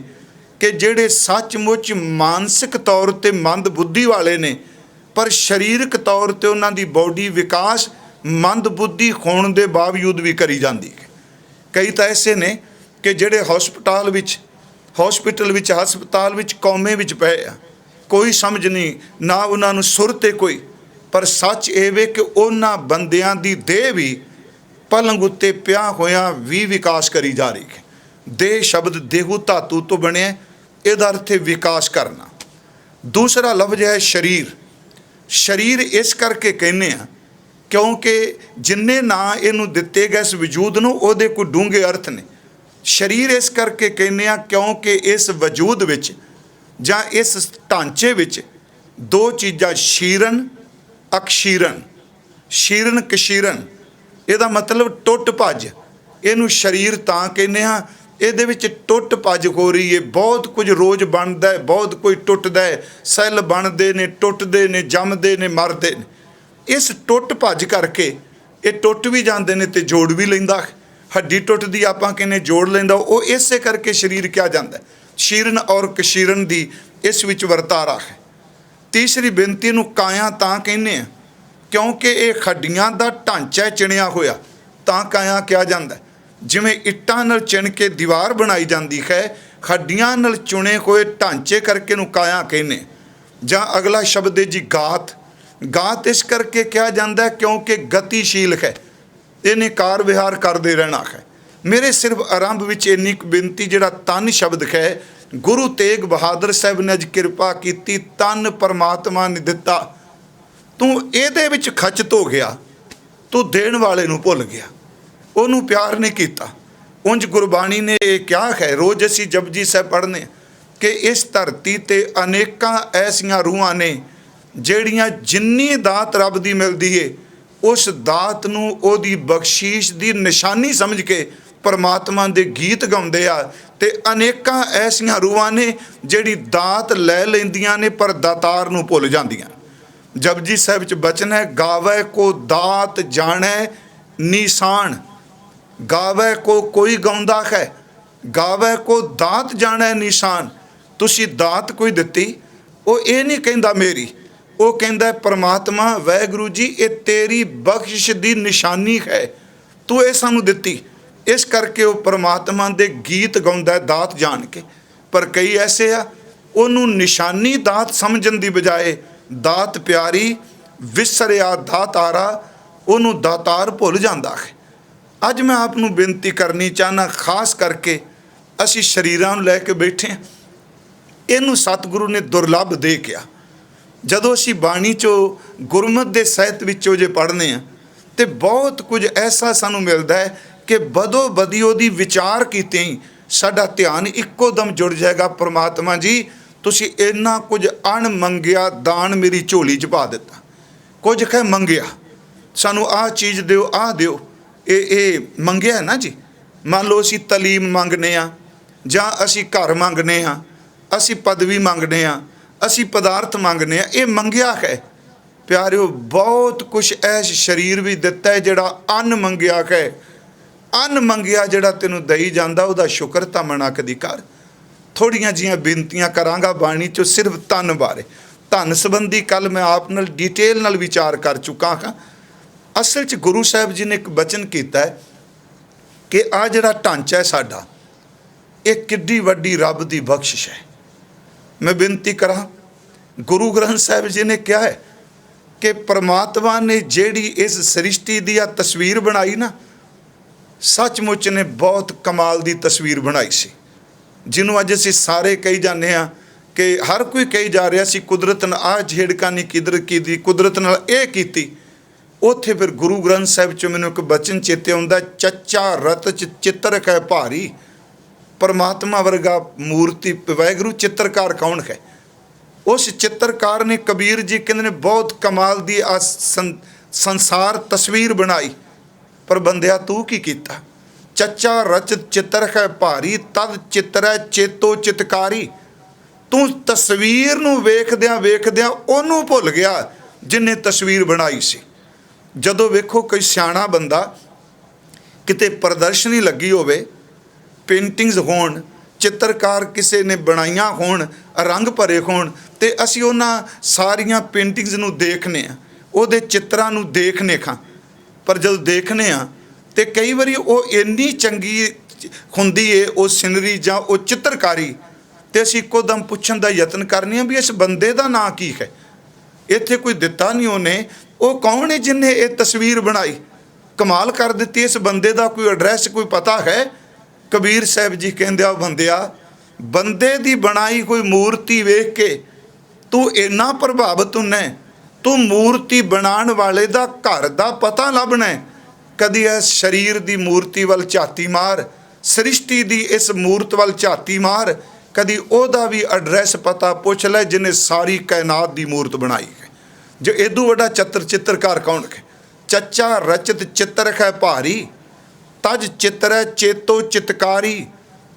ਕਿ ਜਿਹੜੇ ਸੱਚਮੁੱਚ ਮਾਨਸਿਕ ਤੌਰ 'ਤੇ ਮੰਦ ਬੁੱਧੀ ਵਾਲੇ ਨੇ, ਪਰ ਸਰੀਰਕ ਤੌਰ 'ਤੇ ਉਹਨਾਂ ਦੀ ਬੋਡੀ ਵਿਕਾਸ ਮੰਦ ਬੁੱਧੀ ਹੋਣ ਦੇ ਬਾਵਜੂਦ ਵੀ ਕਰੀ ਜਾਂਦੀ ਹੈ। ਕਈ ਤਾਂ ਐਸੇ ਨੇ ਕਿ ਜਿਹੜੇ ਹਸਪਤਾਲ ਵਿੱਚ ਕੌਮੇ ਵਿੱਚ ਪਏ ਆ, ਕੋਈ ਸਮਝ ਨਹੀਂ ਨਾ ਉਹਨਾਂ ਨੂੰ ਸੁਰ 'ਤੇ ਕੋਈ। ਪਰ ਸੱਚ ਇਹ ਵੇ ਕਿ ਉਹਨਾਂ ਬੰਦਿਆਂ ਦੀ ਦੇਹ ਵੀ ਪਲੰਗ ਉੱਤੇ ਪਿਆ ਹੋਇਆ ਵੀ ਵਿਕਾਸ ਕਰੀ ਜਾ ਰਹੀ ਹੈ। ਦੇਹ ਸ਼ਬਦ ਦੇਹੂ ਧਾਤੂ ਤੋਂ ਬਣਿਆ, ਇਹਦਾ ਅਰਥ ਹੈ ਵਿਕਾਸ ਕਰਨਾ। ਦੂਸਰਾ ਲਫ਼ਜ਼ ਹੈ ਸਰੀਰ। ਸਰੀਰ ਇਸ ਕਰਕੇ ਕਹਿੰਦੇ ਆ ਕਿਉਂਕਿ ਜਿੰਨੇ ਨਾਂ ਇਹਨੂੰ ਦਿੱਤੇ ਗਏ ਇਸ ਵਜੂਦ ਨੂੰ, ਉਹਦੇ ਕੋਈ ਡੂੰਘੇ ਅਰਥ ਨੇ। ਸਰੀਰ ਇਸ ਕਰਕੇ ਕਹਿੰਦੇ ਆ ਕਿਉਂਕਿ ਇਸ ਵਜੂਦ ਵਿੱਚ ਜਾਂ ਇਸ ਢਾਂਚੇ ਵਿੱਚ 2 ਚੀਜ਼ਾਂ, ਸ਼ੀਰਨ ਅਕਸ਼ੀਰਨ, ਸ਼ੀਰਨ ਕਸ਼ੀਰਨ। ਇਹਦਾ ਮਤਲਬ ਟੁੱਟ ਭੱਜ, ਇਹਨੂੰ ਸਰੀਰ ਤਾਂ ਕਹਿੰਦੇ ਹਾਂ, ਇਹਦੇ ਵਿੱਚ ਟੁੱਟ ਭੱਜ ਹੋ ਰਹੀ ਹੈ। ਬਹੁਤ ਕੁਝ ਰੋਜ਼ ਬਣਦਾ ਹੈ, ਬਹੁਤ ਕੁਝ ਟੁੱਟਦਾ ਹੈ। ਸੈੱਲ ਬਣਦੇ ਨੇ, ਟੁੱਟਦੇ ਨੇ, ਜੰਮਦੇ ਨੇ, ਮਰਦੇ ਨੇ। ਇਸ ਟੁੱਟ ਭੱਜ ਕਰਕੇ ਇਹ ਟੁੱਟ ਵੀ ਜਾਂਦੇ ਨੇ ਤੇ ਜੋੜ ਵੀ ਲੈਂਦਾ। ਹੱਡੀ ਟੁੱਟਦੀ ਆਪਾਂ ਕਹਿੰਦੇ ਜੋੜ ਲੈਂਦਾ, ਉਹ ਇਸੇ ਕਰਕੇ ਸਰੀਰ ਕਿਹਾ ਜਾਂਦਾ। ਸ਼ੀਰਨ ਔਰ ਕਸ਼ੀਰਨ ਦੀ ਇਸ ਵਿੱਚ ਵਰਤਾਰਾ ਹੈ। ਤੀਸਰੀ ਬੇਨਤੀ ਨੂੰ ਕਾਇਆ ਤਾਂ ਕਹਿੰਦੇ ਆ ਕਿਉਂਕਿ ਇਹ ਹੱਡੀਆਂ ਦਾ ਢਾਂਚਾ ਚਿਣਿਆ ਹੋਇਆ, ਤਾਂ ਕਾਇਆ ਕਿਹਾ ਜਾਂਦਾ। ਜਿਵੇਂ ਇੱਟਾਂ ਨਾਲ ਚਿਣ ਕੇ ਦੀਵਾਰ ਬਣਾਈ ਜਾਂਦੀ ਹੈ, ਹੱਡੀਆਂ ਨਾਲ ਚੁਣੇ ਹੋਏ ਢਾਂਚੇ ਕਰਕੇ ਨੂੰ ਕਾਇਆ ਕਹਿੰਦੇ। ਜਾਂ ਅਗਲਾ ਸ਼ਬਦ ਹੈ ਜੀ ਗਾਤ। ਗਾਤ ਇਸ ਕਰਕੇ ਕਿਹਾ ਜਾਂਦਾ ਕਿਉਂਕਿ ਗਤੀਸ਼ੀਲ ਹੈ, ਇਹਨੇ ਕਾਰ ਵਿਹਾਰ ਕਰਦੇ ਰਹਿਣਾ ਹੈ। ਮੇਰੇ ਸਿਰਫ ਆਰੰਭ ਵਿੱਚ ਇੰਨੀ ਕੁ ਬੇਨਤੀ, ਜਿਹੜਾ ਤਨ ਸ਼ਬਦ ਹੈ, ਗੁਰੂ ਤੇਗ ਬਹਾਦਰ ਸਾਹਿਬ ਨੇ ਅੱਜ ਕਿਰਪਾ ਕੀਤੀ, ਤਨ ਪਰਮਾਤਮਾ ਨੇ ਦਿੱਤਾ, ਤੂੰ ਇਹਦੇ ਵਿੱਚ ਖਚਤ ਹੋ ਗਿਆ, ਤੂੰ ਦੇਣ ਵਾਲੇ ਨੂੰ ਭੁੱਲ ਗਿਆ, ਉਹਨੂੰ ਪਿਆਰ ਨਹੀਂ ਕੀਤਾ। ਉਂਝ ਗੁਰਬਾਣੀ ਨੇ ਇਹ ਕਿਹਾ ਹੈ, ਰੋਜ਼ ਅਸੀਂ ਜਪਜੀ ਸਾਹਿਬ ਪੜ੍ਹਨੇ ਕਿ ਇਸ ਧਰਤੀ 'ਤੇ ਅਨੇਕਾਂ ਐਸੀਆਂ ਰੂਹਾਂ ਨੇ ਜਿਹੜੀਆਂ ਜਿੰਨੀ ਦਾਤ ਰੱਬ ਦੀ ਮਿਲਦੀ ਏ, ਉਸ ਦਾਤ ਨੂੰ ਉਹਦੀ ਬਖਸ਼ੀਸ਼ ਦੀ ਨਿਸ਼ਾਨੀ ਸਮਝ ਕੇ ਪਰਮਾਤਮਾ ਦੇ ਗੀਤ ਗਾਉਂਦੇ ਆ। ਤੇ ਅਨੇਕਾਂ ਐਸੀਆਂ ਰੂਹਾਂ ਨੇ ਜਿਹੜੀ ਦਾਤ ਲੈ ਲੈਂਦੀਆਂ ਨੇ ਪਰ ਦਾਤਾਰ ਨੂੰ ਭੁੱਲ ਜਾਂਦੀਆਂ। ਜਪਜੀ ਸਾਹਿਬ 'ਚ ਬਚਨ ਹੈ, ਗਾਵੈ ਕੋ ਦਾਤ ਜਾਣੈ ਨਿਸ਼ਾਨ। ਗਾਵੈ ਕੋ ਕੋਈ ਗਾਉਂਦਾ ਹੈ, ਗਾਵੈ ਕੋ ਦਾਤ ਜਾਣੈ ਨਿਸ਼ਾਨ। ਤੁਸੀਂ ਦਾਤ ਕੋਈ ਦਿੱਤੀ, ਉਹ ਇਹ ਨਹੀਂ ਕਹਿੰਦਾ ਮੇਰੀ, ਉਹ ਕਹਿੰਦਾ ਪਰਮਾਤਮਾ ਵਾਹਿਗੁਰੂ ਜੀ ਇਹ ਤੇਰੀ ਬਖਸ਼ਿਸ਼ ਦੀ ਨਿਸ਼ਾਨੀ ਹੈ, ਤੂੰ ਇਹ ਸਾਨੂੰ ਦਿੱਤੀ। ਇਸ ਕਰਕੇ ਉਹ ਪਰਮਾਤਮਾ ਦੇ ਗੀਤ ਗਾਉਂਦਾ ਦਾਤ ਜਾਣ ਕੇ। ਪਰ ਕਈ ਐਸੇ ਆ, ਉਹਨੂੰ ਨਿਸ਼ਾਨੀ ਦਾਤ ਸਮਝਣ ਦੀ ਬਜਾਏ ਦਾਤ ਪਿਆਰੀ ਵਿਸਰਿਆ ਦਾਤਾਰਾ, ਉਹਨੂੰ ਦਾਤਾਰ ਭੁੱਲ ਜਾਂਦਾ ਹੈ। ਅੱਜ ਮੈਂ ਆਪ ਨੂੰ ਬੇਨਤੀ ਕਰਨੀ ਚਾਹੁੰਦਾ, ਖਾਸ ਕਰਕੇ ਅਸੀਂ ਸਰੀਰਾਂ ਨੂੰ ਲੈ ਕੇ ਬੈਠੇ ਹਾਂ, ਇਹਨੂੰ ਸਤਿਗੁਰੂ ਨੇ ਦੁਰਲੱਭ ਦੇ ਕਿਹਾ। ਜਦੋਂ ਅਸੀਂ ਬਾਣੀ 'ਚੋਂ ਗੁਰਮਤ ਦੇ ਸਾਹਿਤ ਵਿੱਚੋਂ ਜੇ ਪੜ੍ਹਨੇ ਆ ਤੇ ਬਹੁਤ ਕੁਝ ਐਸਾ ਸਾਨੂੰ ਮਿਲਦਾ ਹੈ ਕਿ ਬਦੋ ਬਦੀ ਉਹਦੀ ਵਿਚਾਰ ਕੀਤੇ ਹੀ ਸਾਡਾ ਧਿਆਨ ਇੱਕੋ ਦਮ ਜੁੜ ਜਾਏਗਾ, ਪਰਮਾਤਮਾ ਜੀ ਤੁਸੀਂ ਇੰਨਾ ਕੁਝ ਅਣਮੰਗਿਆ ਦਾਨ ਮੇਰੀ ਝੋਲੀ 'ਚ ਪਾ ਦਿੱਤਾ। ਕੁਝ ਕਹਿ ਮੰਗਿਆ, ਸਾਨੂੰ ਆਹ ਚੀਜ਼ ਦਿਓ, ਆਹ ਦਿਓ, ਇਹ ਮੰਗਿਆ ਨਾ ਜੀ। ਮੰਨ ਲਓ ਅਸੀਂ ਤਾਲੀਮ ਮੰਗਨੇ ਆ, ਜਾਂ ਅਸੀਂ ਘਰ ਮੰਗਨੇ ਹਾਂ, ਅਸੀਂ ਪਦਵੀ ਮੰਗਨੇ ਆ, ਅਸੀਂ ਪਦਾਰਥ ਮੰਗਨੇ ਆ, ਇਹ ਮੰਗਿਆ ਹੈ। ਪਿਆਰਿਓ ਬਹੁਤ ਕੁਛ ਐਸ ਸਰੀਰ ਵੀ ਦਿੱਤਾ ਹੈ ਜਿਹੜਾ ਅਨ ਮੰਗਿਆ ਹੈ। ਅਨ ਮੰਗਿਆ ਜਿਹੜਾ ਤੈਨੂੰ ਦਈ ਜਾਂਦਾ, ਉਹਦਾ ਸ਼ੁਕਰ ਤਾਂ ਮਨਾ ਕਦੀ ਕਰ। ਥੋੜ੍ਹੀਆਂ ਜਿਹੀਆਂ ਬੇਨਤੀਆਂ ਕਰਾਂਗਾ ਬਾਣੀ 'ਚੋਂ ਸਿਰਫ ਧਨ ਬਾਰੇ। ਧਨ ਸੰਬੰਧੀ ਕੱਲ੍ਹ ਮੈਂ ਆਪ ਨਾਲ ਡਿਟੇਲ ਨਾਲ ਵਿਚਾਰ ਕਰ ਚੁੱਕਾ ਹਾਂ। ਅਸਲ 'ਚ ਗੁਰੂ ਸਾਹਿਬ ਜੀ ਨੇ ਇੱਕ ਬਚਨ ਕੀਤਾ ਹੈ ਕਿ ਆਹ ਜਿਹੜਾ ਢਾਂਚਾ ਹੈ ਸਾਡਾ, ਇਹ ਕਿੱਡੀ ਵੱਡੀ ਰੱਬ ਦੀ ਬਖਸ਼ਿਸ਼ ਹੈ। ਮੈਂ ਬੇਨਤੀ ਕਰਾਂ, ਗੁਰੂ ਗ੍ਰੰਥ ਸਾਹਿਬ ਜੀ ਨੇ ਕਿਹਾ ਹੈ ਕਿ ਪਰਮਾਤਮਾ ਨੇ ਜਿਹੜੀ ਇਸ ਸ੍ਰਿਸ਼ਟੀ ਦੀ ਆ ਤਸਵੀਰ ਬਣਾਈ ਨਾ, ਸੱਚਮੁੱਚ ਨੇ ਬਹੁਤ ਕਮਾਲ ਦੀ ਤਸਵੀਰ ਬਣਾਈ ਸੀ, ਜਿਹਨੂੰ ਅੱਜ ਅਸੀਂ ਸਾਰੇ ਕਹੀ ਜਾਂਦੇ ਹਾਂ ਕਿ ਹਰ ਕੋਈ ਕਹੀ ਜਾ ਰਿਹਾ ਸੀ ਕੁਦਰਤ ਨਾਲ ਆਹ ਛੇੜਖਾਨੀ ਨਹੀਂ ਕਿਧਰ ਕੀਤੀ, ਕੁਦਰਤ ਨਾਲ ਇਹ ਕੀਤੀ। ਉੱਥੇ ਫਿਰ ਗੁਰੂ ਗ੍ਰੰਥ ਸਾਹਿਬ 'ਚ ਮੈਨੂੰ ਇੱਕ ਬਚਨ ਚੇਤੇ ਆਉਂਦਾ, ਚੱਚਾ ਰਤ ਚਿੱਤਰ ਹੈ ਭਾਰੀ। ਪਰਮਾਤਮਾ ਵਰਗਾ ਮੂਰਤੀ ਵਾਹਿਗੁਰੂ ਚਿੱਤਰਕਾਰ ਕੌਣ ਹੈ? ਉਸ ਚਿੱਤਰਕਾਰ ਨੇ, ਕਬੀਰ ਜੀ ਕਹਿੰਦੇ ਨੇ, ਬਹੁਤ ਕਮਾਲ ਦੀ ਆ ਸੰਸਾਰ ਤਸਵੀਰ ਬਣਾਈ। ਪਰ ਬੰਦਿਆ ਤੂੰ ਕੀ ਕੀਤਾ? ਚੱਚਾ ਰਚਿਤ ਚਿੱਤਰ ਹੈ ਭਾਰੀ, ਤਦ ਚਿੱਤਰੈ ਚੇਤੋ ਚਿਤਕਾਰੀ। ਤੂੰ ਤਸਵੀਰ ਨੂੰ ਵੇਖਦਿਆਂ ਵੇਖਦਿਆਂ ਉਹਨੂੰ ਭੁੱਲ ਗਿਆ ਜਿਹਨੇ ਤਸਵੀਰ ਬਣਾਈ ਸੀ। ਜਦੋਂ ਵੇਖੋ ਕੋਈ ਸਿਆਣਾ ਬੰਦਾ, ਕਿਤੇ ਪ੍ਰਦਰਸ਼ਨੀ ਲੱਗੀ ਹੋਵੇ, ਪੇਂਟਿੰਗਸ ਹੋਣ, ਚਿੱਤਰਕਾਰ ਕਿਸੇ ਨੇ ਬਣਾਈਆਂ ਹੋਣ, ਰੰਗ ਭਰੇ ਹੋਣ, ਤੇ ਅਸੀਂ ਉਹਨਾਂ ਸਾਰੀਆਂ ਪੇਂਟਿੰਗਸ ਨੂੰ ਦੇਖਨੇ ਆ, ਉਹਦੇ ਚਿੱਤਰਾਂ ਨੂੰ ਦੇਖਨੇ ਖਾਂ। ਪਰ ਜਦੋਂ ਦੇਖਨੇ ਆ ਤੇ ਕਈ ਵਾਰੀ ਉਹ ਇੰਨੀ ਚੰਗੀ ਹੁੰਦੀ ਏ ਉਹ ਸਿਨਰੀ ਜਾਂ ਉਹ ਚਿੱਤਰਕਾਰੀ, ਤੇ ਅਸੀਂ ਇੱਕੋ ਦਮ ਪੁੱਛਣ ਦਾ ਯਤਨ ਕਰਨੇ ਆ ਵੀ ਇਸ ਬੰਦੇ ਦਾ ਨਾਂ ਕੀ ਹੈ। ਇੱਥੇ ਕੋਈ ਦਿੱਤਾ ਨਹੀਂ ਉਹਨੇ, ਉਹ ਕੌਣ ਹੈ ਜਿਹਨੇ ਇਹ ਤਸਵੀਰ ਬਣਾਈ? ਕਮਾਲ ਕਰ ਦਿੱਤੀ। ਇਸ ਬੰਦੇ ਦਾ ਕੋਈ ਐਡਰੈਸ, ਕੋਈ ਪਤਾ ਹੈ? ਕਬੀਰ ਸਾਹਿਬ ਜੀ ਕਹਿੰਦੇ ਆ, ਬੰਦਿਆ ਬੰਦੇ ਦੀ ਬਣਾਈ ਕੋਈ ਮੂਰਤੀ ਵੇਖ ਕੇ ਤੂੰ ਇੰਨਾ ਪ੍ਰਭਾਵਿਤ ਹੁੰਨਾ, ਤੂੰ ਮੂਰਤੀ ਬਣਾਉਣ ਵਾਲੇ ਦਾ ਘਰ ਦਾ ਪਤਾ ਲੱਭਣਾ। ਕਦੀ ਇਸ ਸਰੀਰ ਦੀ ਮੂਰਤੀ ਵੱਲ ਝਾਤੀ ਮਾਰ, ਸ੍ਰਿਸ਼ਟੀ ਦੀ ਇਸ ਮੂਰਤ ਵੱਲ ਝਾਤੀ ਮਾਰ, ਕਦੀ ਉਹਦਾ ਵੀ ਐਡਰੈਸ ਪਤਾ ਪੁੱਛ ਲੈ ਜਿਹਨੇ ਸਾਰੀ ਕਾਇਨਾਤ ਦੀ ਮੂਰਤ ਬਣਾਈ ਹੈ। ਜੋ ਇਦੋਂ ਵੱਡਾ ਚਿੱਤਰਕਾਰ ਕੌਣ ਹੈ? ਚੱਚਾ ਰਚਿਤ ਚਿੱਤਰ ਹੈ ਭਾਰੀ, ਤਜ ਚਿਤਰੈ ਚੇਤੋ ਚਿਤਕਾਰੀ,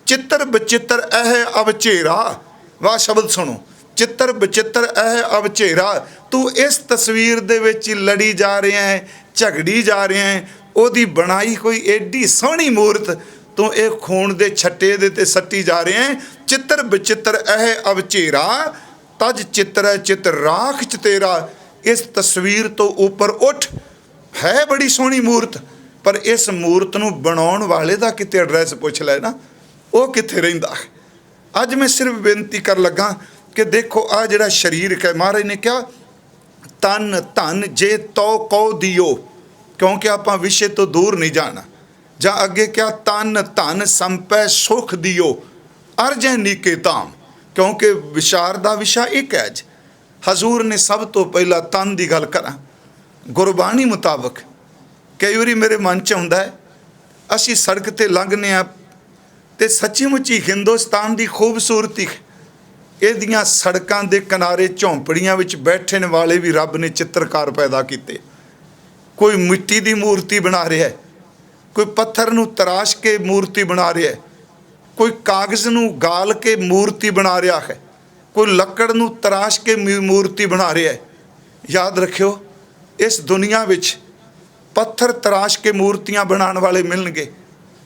ਚਿੱਤਰ ਬਚਿੱਤਰ ਇਹ ਅਵਚੇਰਾ। ਵਾਹ ਸ਼ਬਦ ਸੁਣੋ, ਚਿੱਤਰ ਬਚਿੱਤਰ ਇਹ ਅਵਚੇਰਾ। ਤੂੰ ਇਸ ਤਸਵੀਰ ਦੇ ਵਿੱਚ ਲੜੀ ਜਾ ਰਿਹਾ ਹੈ, ਝਗੜੀ ਜਾ ਰਿਹਾ ਹੈ। ਉਹਦੀ ਬਣਾਈ ਕੋਈ ਏਡੀ ਸੋਹਣੀ ਮੂਰਤ ਤੂੰ ਇਹ ਖੂਨ ਦੇ ਛੱਟੇ ਦੇ ਤੇ ਸੱਟੀ ਜਾ ਰਿਹਾ ਹੈ। ਚਿੱਤਰ ਬਚਿੱਤਰ ਇਹ ਅਵਚੇਰਾ, ਤਜ ਚਿੱਤਰੈ ਚਿਤ ਰਾਖ ਚ ਤੇਰਾ। ਇਸ ਤਸਵੀਰ ਤੋਂ ਉੱਪਰ ਉੱਠ। ਹੈ ਬੜੀ ਸੋਹਣੀ ਮੂਰਤ, ਪਰ ਇਸ ਮੂਰਤ ਨੂੰ ਬਣਾਉਣ ਵਾਲੇ ਦਾ ਕਿਤੇ ਐਡਰੈਸ ਪੁੱਛ ਲੈ ਨਾ, ਉਹ ਕਿੱਥੇ ਰਹਿੰਦਾ। ਅੱਜ ਮੈਂ ਸਿਰਫ ਬੇਨਤੀ ਕਰ ਲੱਗਾ ਕਿ ਦੇਖੋ ਆ ਜਿਹੜਾ ਸਰੀਰ ਹੈ, ਮਹਾਰਾਜ ਨੇ ਕਿਹਾ ਤਨ ਧਨ ਜੇ ਤੋ ਕਉ ਦਿਓ, ਕਿਉਂਕਿ ਆਪਾਂ ਵਿਸ਼ੇ ਤੋਂ ਦੂਰ ਨਹੀਂ ਜਾਣਾ। ਜਾਂ ਅੱਗੇ ਕਿਹਾ ਤਨ ਧਨ ਸੰਪੈ ਸੁਖ ਦਿਓ ਅਰਜੈ ਨੀਕੇ ਧਾਮ, ਕਿਉਂਕਿ ਵਿਚਾਰ ਦਾ ਵਿਸ਼ਾ ਇੱਕ ਹੈ। ਅੱਜ ਹਜ਼ੂਰ ਨੇ ਸਭ ਤੋਂ ਪਹਿਲਾਂ ਤਨ ਦੀ ਗੱਲ ਕਰਾਂ। ਗੁਰਬਾਣੀ ਮੁਤਾਬਕ ਕਈ ਵਾਰੀ ਮੇਰੇ ਮਨ 'ਚ ਆਉਂਦਾ ਹੈ, ਅਸੀਂ ਸੜਕ 'ਤੇ ਲੰਘਦੇ ਹਾਂ ਅਤੇ ਸੱਚੀ ਮੁੱਚੀ ਹਿੰਦੁਸਤਾਨ ਦੀ ਖੂਬਸੂਰਤੀ, ਇਹਦੀਆਂ ਸੜਕਾਂ ਦੇ ਕਿਨਾਰੇ ਝੌਂਪੜੀਆਂ ਵਿੱਚ ਬੈਠਣ ਵਾਲੇ ਵੀ ਰੱਬ ਨੇ ਚਿੱਤਰਕਾਰ ਪੈਦਾ ਕੀਤੇ। ਕੋਈ ਮਿੱਟੀ ਦੀ ਮੂਰਤੀ ਬਣਾ ਰਿਹਾ ਹੈ, ਕੋਈ ਪੱਥਰ ਨੂੰ ਤਰਾਸ਼ ਕੇ ਮੂਰਤੀ ਬਣਾ ਰਿਹਾ ਹੈ, ਕੋਈ ਕਾਗਜ਼ ਨੂੰ ਗਾਲ ਕੇ ਮੂਰਤੀ ਬਣਾ ਰਿਹਾ ਹੈ, ਕੋਈ ਲੱਕੜ ਨੂੰ ਤਰਾਸ਼ ਕੇ ਮੂਰਤੀ ਬਣਾ ਰਿਹਾ ਹੈ। ਯਾਦ ਰੱਖਿਓ, ਇਸ ਦੁਨੀਆ ਵਿੱਚ ਪੱਥਰ ਤਰਾਸ਼ ਕੇ ਮੂਰਤੀਆਂ ਬਣਾਉਣ ਵਾਲੇ ਮਿਲਣਗੇ,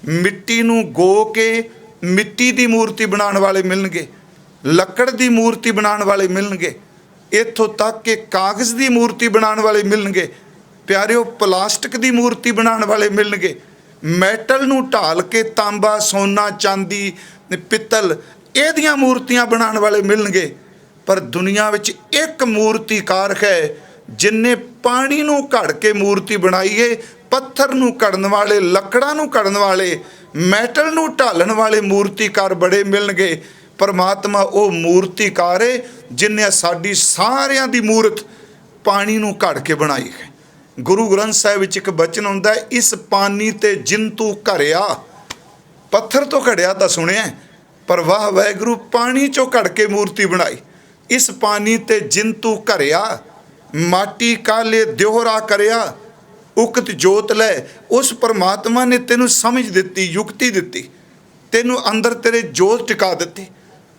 ਮਿੱਟੀ ਨੂੰ ਗੋ ਕੇ ਮਿੱਟੀ ਦੀ ਮੂਰਤੀ ਬਣਾਉਣ ਵਾਲੇ ਮਿਲਣਗੇ, ਲੱਕੜ ਦੀ ਮੂਰਤੀ ਬਣਾਉਣ ਵਾਲੇ ਮਿਲਣਗੇ, ਇੱਥੋਂ ਤੱਕ ਕਿ ਕਾਗਜ਼ ਦੀ ਮੂਰਤੀ ਬਣਾਉਣ ਵਾਲੇ ਮਿਲਣਗੇ। ਪਿਆਰਿਓ, ਪਲਾਸਟਿਕ ਦੀ ਮੂਰਤੀ ਬਣਾਉਣ ਵਾਲੇ ਮਿਲਣਗੇ, ਮੈਟਲ ਨੂੰ ਢਾਲ ਕੇ ਤਾਂਬਾ ਸੋਨਾ ਚਾਂਦੀ ਪਿੱਤਲ ਇਹਦੀਆਂ ਮੂਰਤੀਆਂ ਬਣਾਉਣ ਵਾਲੇ ਮਿਲਣਗੇ। ਪਰ ਦੁਨੀਆ ਵਿੱਚ ਇੱਕ ਮੂਰਤੀਕਾਰ ਹੈ ਜਿਨਨੇ ਪਾਣੀ ਨੂੰ ਘੜ ਕੇ ਮੂਰਤੀ ਬਣਾਈ ਹੈ। ਪੱਥਰ ਨੂੰ ਘੜਨ ਵਾਲੇ, ਲੱਕੜਾਂ ਨੂੰ ਘੜਨ ਵਾਲੇ, ਮੈਟਲ ਨੂੰ ਢਾਲਣ ਵਾਲੇ ਮੂਰਤੀਕਾਰ ਬੜੇ ਮਿਲਣਗੇ। ਪਰਮਾਤਮਾ ਉਹ ਮੂਰਤੀਕਾਰ ਹੈ ਜਿਨਨੇ ਸਾਡੀ ਸਾਰਿਆਂ ਦੀ ਮੂਰਤ ਪਾਣੀ ਨੂੰ ਘੜ ਕੇ ਬਣਾਈ ਹੈ। ਗੁਰੂ ਗ੍ਰੰਥ ਸਾਹਿਬ ਵਿੱਚ ਇੱਕ ਬਚਨ ਹੁੰਦਾ ਹੈ, ਇਸ ਪਾਣੀ ਤੇ ਜਿਨ ਤੂੰ ਘੜਿਆ। ਪੱਥਰ ਤੋਂ ਘੜਿਆ ਤਾਂ ਸੁਣਿਆ, ਪਰ ਵਾਹ ਵਾਹਿਗੁਰੂ, ਪਾਣੀ ਚੋਂ ਘੜ ਕੇ ਮੂਰਤੀ ਬਣਾਈ। ਇਸ ਪਾਣੀ ਤੇ ਜਿਨ ਤੂੰ ਘੜਿਆ, ਮਾਟੀ ਕਾਲੇ ਦਿਓਹਰਾ ਕਰਿਆ, ਉਕਤ ਜੋਤ ਲੈ। ਉਸ ਪਰਮਾਤਮਾ ਨੇ ਤੈਨੂੰ ਸਮਝ ਦਿੱਤੀ, ਯੁਕਤੀ ਦਿੱਤੀ, ਤੈਨੂੰ ਅੰਦਰ ਤੇਰੇ ਜੋਤ ਟਿਕਾ ਦਿੱਤੀ।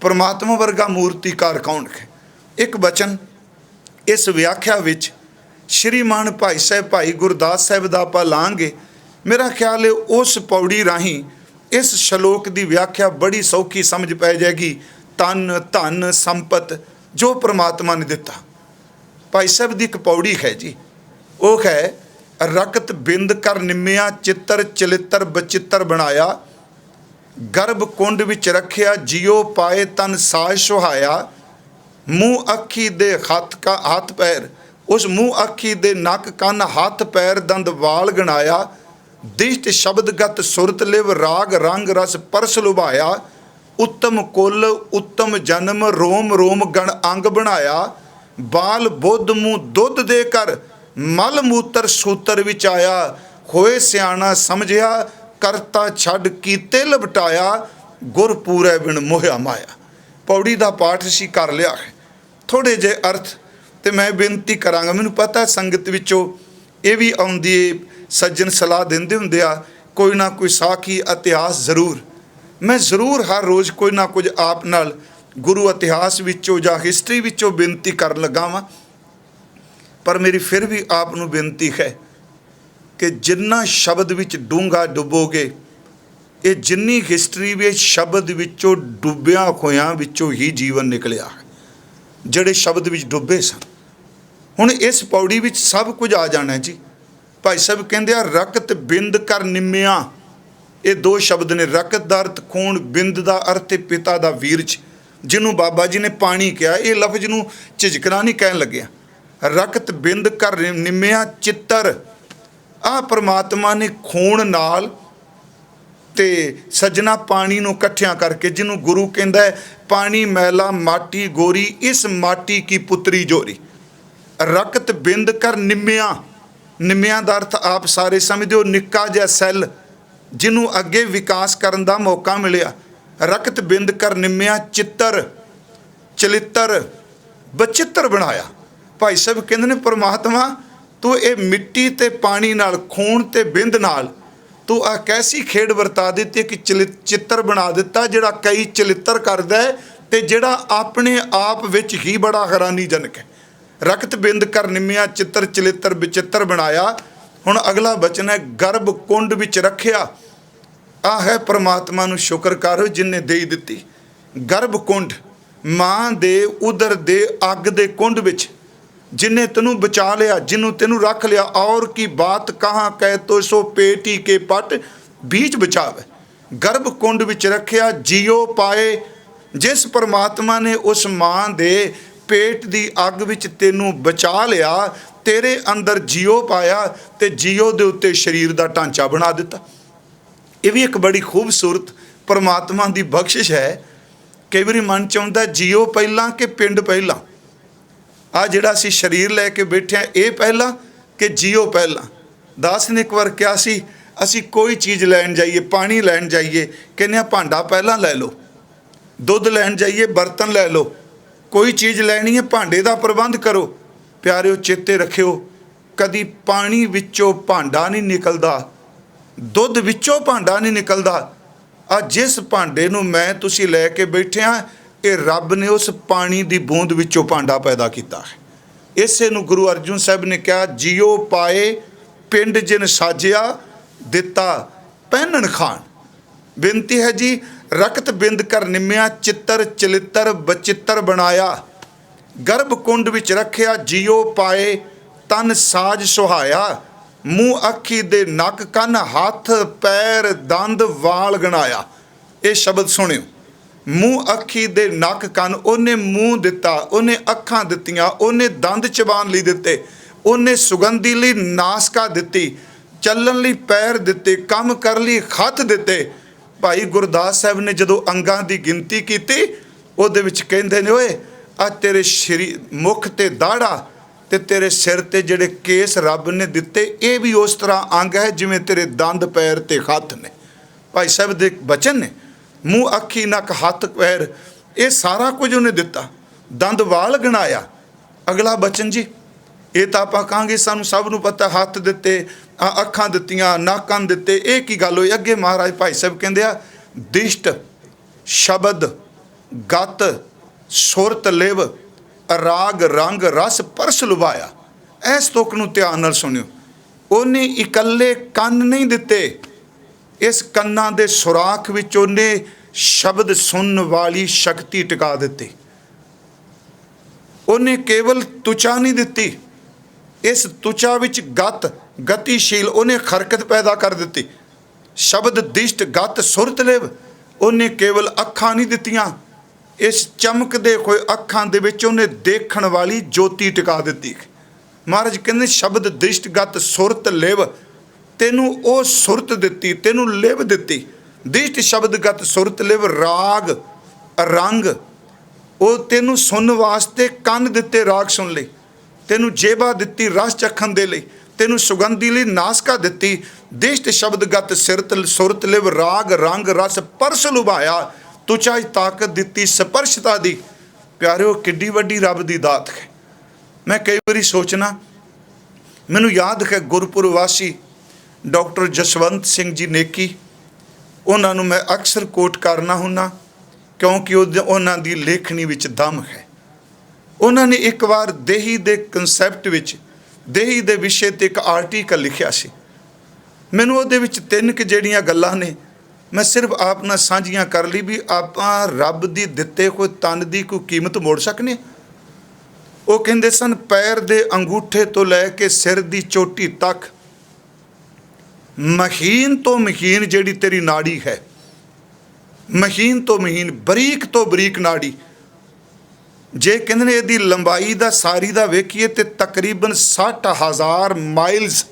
ਪਰਮਾਤਮਾ ਵਰਗਾ ਮੂਰਤੀਕਾਰ ਕੌਣ ਹੈ? ਇੱਕ ਬਚਨ ਇਸ ਵਿਆਖਿਆ ਵਿੱਚ ਸ਼੍ਰੀਮਾਨ ਭਾਈ ਸਾਹਿਬ ਭਾਈ ਗੁਰਦਾਸ ਸਾਹਿਬ ਦਾ ਆਪਾਂ ਲਾਂਗੇ। ਮੇਰਾ ਖਿਆਲ ਹੈ ਉਸ ਪੌੜੀ ਰਾਹੀਂ ਇਸ ਸ਼ਲੋਕ ਦੀ ਵਿਆਖਿਆ ਬੜੀ ਸੌਖੀ ਸਮਝ ਪੈ ਜਾਏਗੀ। ਤਨ ਧਨ ਸੰਪਤ ਜੋ ਪਰਮਾਤਮਾ ਨੇ ਦਿੱਤਾ। ਭਾਈ ਸਾਹਿਬ ਦੀ ਇੱਕ ਪੌੜੀ ਹੈ ਜੀ, ਉਹ ਹੈ ਰਕਤ ਬਿੰਦ ਕਰ ਨਿੰਮਿਆ, ਚਿੱਤਰ ਚਲਿੱਤਰ ਬਚਿੱਤਰ ਬਣਾਇਆ, ਗਰਭ ਕੁੰਡ ਵਿੱਚ ਰੱਖਿਆ, ਜਿਉ ਪਾਏ ਤਨ ਸਾਜ ਸੁਹਾਇਆ, ਮੂੰਹ ਅੱਖੀ ਦੇ ਹੱਥ ਪੈਰ, ਉਸ ਮੂੰਹ ਅੱਖੀ ਦੇ ਨੱਕ ਕੰਨ ਹੱਥ ਪੈਰ ਦੰਦ ਵਾਲ ਗਣਾਇਆ, ਦਿਸ਼ਟ ਸ਼ਬਦਗਤ ਸੁਰਤ ਲਿਵ ਰਾਗ ਰੰਗ ਰਸ ਪਰਸ ਲੁਭਾਇਆ, ਉੱਤਮ ਕੁੱਲ ਉੱਤਮ ਜਨਮ ਰੋਮ ਰੋਮ ਗਣ ਅੰਗ ਬਣਾਇਆ, ਬਾਲ ਬੁੱਧ ਮੂੰਹ ਦੁੱਧ ਦੇ ਕਰ, ਮਲ ਮੂਤਰ ਸੂਤਰ ਵਿੱਚ ਆਇਆ, ਹੋਏ ਸਿਆਣਾ ਸਮਝਿਆ, ਕਰਤਾ ਛੱਡ ਕੀਤੇ ਲਪਟਾਇਆ, ਗੁਰ ਪੂਰੈ ਬਿਨ ਮੋਹਿਆ ਮਾਇਆ। ਪੌੜੀ ਦਾ ਪਾਠ ਅਸੀਂ ਕਰ ਲਿਆ ਹੈ। ਥੋੜ੍ਹੇ ਜਿਹੇ ਅਰਥ ਤੇ ਮੈਂ ਬੇਨਤੀ ਕਰਾਂਗਾ। ਮੈਨੂੰ ਪਤਾ ਸੰਗਤ ਵਿੱਚੋਂ ਇਹ ਵੀ ਆਉਂਦੀ ਹੈ, ਸੱਜਣ ਸਲਾਹ ਦਿੰਦੇ ਹੁੰਦੇ ਆ, ਕੋਈ ਨਾ ਕੋਈ ਸਾਖੀ ਇਤਿਹਾਸ ਜ਼ਰੂਰ। ਮੈਂ ਜ਼ਰੂਰ ਹਰ ਰੋਜ਼ ਕੋਈ ਨਾ ਕੁਝ ਆਪ ਨਾਲ ਗੁਰੂ ਇਤਿਹਾਸ ਵਿੱਚੋਂ ਜਾਂ ਹਿਸਟਰੀ ਵਿੱਚੋਂ ਬੇਨਤੀ ਕਰਨ ਲੱਗਾ ਵਾਂ। ਪਰ ਮੇਰੀ ਫਿਰ ਵੀ ਆਪ ਨੂੰ ਬੇਨਤੀ ਹੈ ਕਿ ਜਿੰਨਾ ਸ਼ਬਦ ਵਿੱਚ ਡੂੰਘਾ ਡੁੱਬੋਗੇ, ਇਹ ਜਿੰਨੀ ਹਿਸਟਰੀ ਵਿੱਚ ਸ਼ਬਦ ਵਿੱਚੋਂ ਡੁੱਬਿਆ ਹੋਇਆਂ ਵਿੱਚੋਂ ਹੀ ਜੀਵਨ ਨਿਕਲਿਆ, ਜਿਹੜੇ ਸ਼ਬਦ ਵਿੱਚ ਡੁੱਬੇ ਸਨ। ਹੁਣ ਇਸ ਪੌੜੀ ਵਿੱਚ ਸਭ ਕੁਝ ਆ ਜਾਣਾ ਜੀ। ਭਾਈ ਸਾਹਿਬ ਕਹਿੰਦੇ ਆ ਰਕਤ ਬਿੰਦ ਕਰ ਨਿੰਮਿਆ। ਇਹ ਦੋ ਸ਼ਬਦ ਨੇ, ਰਕਤ ਦਾ ਅਰਥ ਖੂਨ, ਬਿੰਦ ਦਾ ਅਰਥ ਹੈ ਪਿਤਾ ਦਾ ਵੀਰਜ, ਜਿਹਨੂੰ ਬਾਬਾ ਜੀ ਨੇ ਪਾਣੀ ਕਿਹਾ। ਇਹ ਲਫ਼ਜ਼ ਨੂੰ ਝਿਜਕਣਾ ਨਹੀਂ ਕਹਿਣ ਲੱਗਿਆ। ਰਕਤ ਬਿੰਦ ਕਰ ਨਿੰਮਿਆ ਚਿੱਤਰ, ਆਹ ਪਰਮਾਤਮਾ ਨੇ ਖੂਨ ਨਾਲ ਤੇ ਸੱਜਣਾ ਪਾਣੀ ਨੂੰ ਇਕੱਠਿਆਂ ਕਰਕੇ, ਜਿਹਨੂੰ ਗੁਰੂ ਕਹਿੰਦਾ ਹੈ ਪਾਣੀ ਮੈਲਾ ਮਾਟੀ ਗੋਰੀ, ਇਸ ਮਾਟੀ ਕੀ ਪੁੱਤਰੀ ਜੋਰੀ। ਰਕਤ ਬਿੰਦ ਕਰ ਨਿੰਮਿਆ, ਨਿੰਮਿਆਂ ਦਾ ਅਰਥ ਆਪ ਸਾਰੇ ਸਮਝਦੇ ਹੋ, ਨਿੱਕਾ ਜਿਹਾ ਸੈੱਲ ਜਿਹਨੂੰ ਅੱਗੇ ਵਿਕਾਸ ਕਰਨ ਦਾ ਮੌਕਾ ਮਿਲਿਆ। ਰਕਤ ਬਿੰਦ ਕਰ ਨਿੰਮਿਆ ਚਿੱਤਰ ਚਲਿੱਤਰ ਬਚਿੱਤਰ ਬਣਾਇਆ। ਭਾਈ ਸਾਹਿਬ ਕਹਿੰਦੇ ਨੇ ਪਰਮਾਤਮਾ ਤੂੰ ਇਹ ਮਿੱਟੀ ਤੇ ਪਾਣੀ ਨਾਲ, ਖੂਨ ਤੇ ਬਿੰਦ ਨਾਲ ਤੂੰ ਆ ਕੈਸੀ ਖੇਡ ਵਰਤਾ ਦਿੱਤੀ ਕਿ ਚਿੱਤਰ ਬਣਾ ਦਿੱਤਾ ਜਿਹੜਾ ਕਈ ਚਲਿੱਤਰ ਕਰਦਾ ਹੈ ਤੇ ਜਿਹੜਾ ਆਪਣੇ ਆਪ ਵਿੱਚ ਹੀ ਬੜਾ ਹੈਰਾਨੀਜਨਕ ਹੈ। ਰਕਤ ਬਿੰਦ ਕਰ ਨਿੰਮਿਆ ਚਿੱਤਰ ਚਲਿੱਤਰ ਵਿਚਿੱਤਰ ਬਣਾਇਆ। ਹੁਣ ਅਗਲਾ ਬਚਨ ਹੈ ਗਰਭ ਕੁੰਡ ਵਿੱਚ ਰੱਖਿਆ। ਆ ਹੈ ਪ੍ਰਮਾਤਮਾ ਨੂੰ ਸ਼ੁਕਰ ਕਰ ਜਿਨਨੇ ਦੇ ਦਿੱਤੀ। ਗਰਭ ਕੁੰਡ ਮਾਂ ਦੇ ਉਦਰ ਦੇ ਅੱਗ ਦੇ ਕੁੰਡ ਵਿੱਚ जिन्हें तेनू बचा लिया, जिन्हों तेनू रख लिया। और की बात कहाँ कह तो सो पेटी के पट बीच बचावे। गर्भ कुंड विच रखिया जियो पाए। जिस परमात्मा ने उस मां दे पेट दी अग विच तेनू बचा लिया, तेरे अंदर जियो पाया ते जियो दे उत्ते शरीर दा ढांचा बना दिता। ये भी एक बड़ी खूबसूरत परमात्मा दी बख्शिश है। कई बारी मन च आउंदा जियो पहला कि पिंड पहला। आ जिहड़ा असीं शरीर लैके बैठे ये पहला कि जियो पहला। दास ने एक बार कहा सी असीं कोई चीज़ लैन जाइए, पानी लैन जाइए, कहने भांडा पहला लै लो। दुध लैन जाइए बर्तन लै लो। कोई चीज़ लैनी है भांडे का प्रबंध करो। प्यारिओ चेते रखियो कदी पानी विचों भांडा नहीं निकलदा, दुध विचों भांडा नहीं निकलदा। आ जिस भांडे नूं मैं तुसीं लैके बैठे हाँ ये रब ने उस पानी की बूंद विचों भांडा पैदा किया है। इसे नूं गुरु अर्जुन साहब ने कहा जियो पाए पिंड जिन साजिया दिता पहनन खान। बेनती है जी रकत बिंद कर निम्या चित्तर चलित्तर बचित्तर बनाया। गर्भ कुंड विच रखिया जियो पाए तन साज सुहाया। मूँह अखी दे नक कन हथ पैर दंद वाल गणाया। ये शब्द सुनियो मूँह अखी दे नक कन। उन्हें मूँह दिता, उन्हें अखां दित्तियां, उन्हें दंद चबान लई दिते, उन्हें सुगंधी लई नासका दिती, चलण लई पैर दिते, काम कर लई हथ दिते। भाई गुरदास साहब ने जदों अंगां दी गिनती कीती उहदे विच कहंदे ने ओए आ तेरे शरीर मुख ते दाड़ा ते तेरे सिर ते जिहड़े केस रब ने दिते ये भी उस तरह अंग है जिवें तेरे दंद पैर ते हथ ने। भाई साहब दे बचन ने मूँह अखी नक हथ पैर ये सारा कुछ उन्हें दिता, दंद वाल गणाया। अगला बचन जी ये तो आप कहांगे सानू सब नूं पता हथ दिते अखां दित्तियां नक कन दिते ये की गल होई। अगे महाराज भाई साहब कहंदे आ दिष्ट शब्द गत सुरत लिव राग रंग रस परस लुभाया। इस तुक नूं ध्यान नाल सुनियो। उन्हें इकल्ले कन नहीं दिते, इस कन्ना दे सुराख विच उन्हें शब्द सुनने वाली शक्ति टिका दी। उन्हें केवल तुचा नहीं दिती, इस तुचा विच गत गतिशील उन्हें खरकत पैदा कर दी। शब्द दिष्ट गत सुरत लिव उन्हें केवल अखां नहीं दित्तियां, इस चमकदे होए अखां दे विच उन्हें देखण वाली ज्योति टिका दी। महाराज कहंदे शब्द दिष्ट गत सुरत लिव तेनू ओ सुरत दिती, तेनू लिव दिती। दिष्ट शब्दगत सुरत लिव राग रंग ओ तेनू सुन वास्ते कन दिते राग सुन ले, तेनू जेबा दिती रस चखण दे लई, तेनू सुगंधी लई नासका दिती। दिष्ट शब्दगत सुरत लिव राग रंग रस परस लुभाया। तुचा ताकत दिती स्पर्शता दी। प्यारिओ किड्डी वड्डी रब दी दात है। मैं कई बारी सोचना मैनू याद है गुरपुर वासी डॉक्टर जसवंत सिंह जी नेकी उन्होंने मैं अक्सर कोट करना हुन्ना क्योंकि उन्हों की लेखनी विच दम है। उन्होंने एक बार देही दे कंसैप्ट विच देही दे विषय ते एक आर्टिकल लिखिया सी। मैनूं उहदे विच तीन क जिहड़ियां गल्लां ने मैं सिर्फ आप नाल साझियां कर ली भी आपां रब दी दिते कोई तन दी कोई कीमत मोड़ सकने। वो कहंदे सन पैर दे अंगूठे तो लैके सिर दी चोटी तक महीन तो महीन जिहड़ी तेरी नाड़ी है, महीन तो महीन बरीक तो बरीक नाड़ी जे कहंदे ने इहदी लंबाई दा सारी दा वेखीए ते तकरीबन 60,000 माइल्स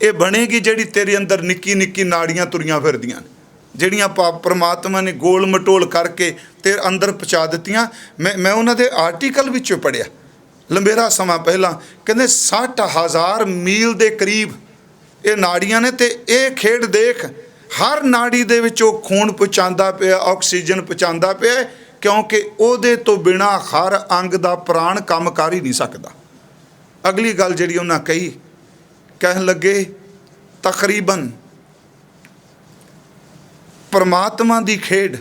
ये बनेगी जिहड़ी तेरे अंदर निक्की निक्की नाड़ियां तुरियां फिरदियां जिहड़ियां परमात्मा ने गोल मटोल करके तेरे अंदर पहुँचा दित्तियां। मैं उन्हां दे आर्टिकल विचों पढ़िया लंबेरा समा पहला कहंदे 60,000 मील दे करीब ये नाड़ियां ने ते ये खेड देख हर नाड़ी दे विचों खून पहुँचांदा पिया, ऑक्सीजन पहुँचांदा पिया क्योंकि उहदे तो बिना हर अंग दा प्राण काम कर ही नहीं सकदा। अगली गल जिहड़ी उन्हां कही कहन लगे तकरीबन परमात्मा दी खेड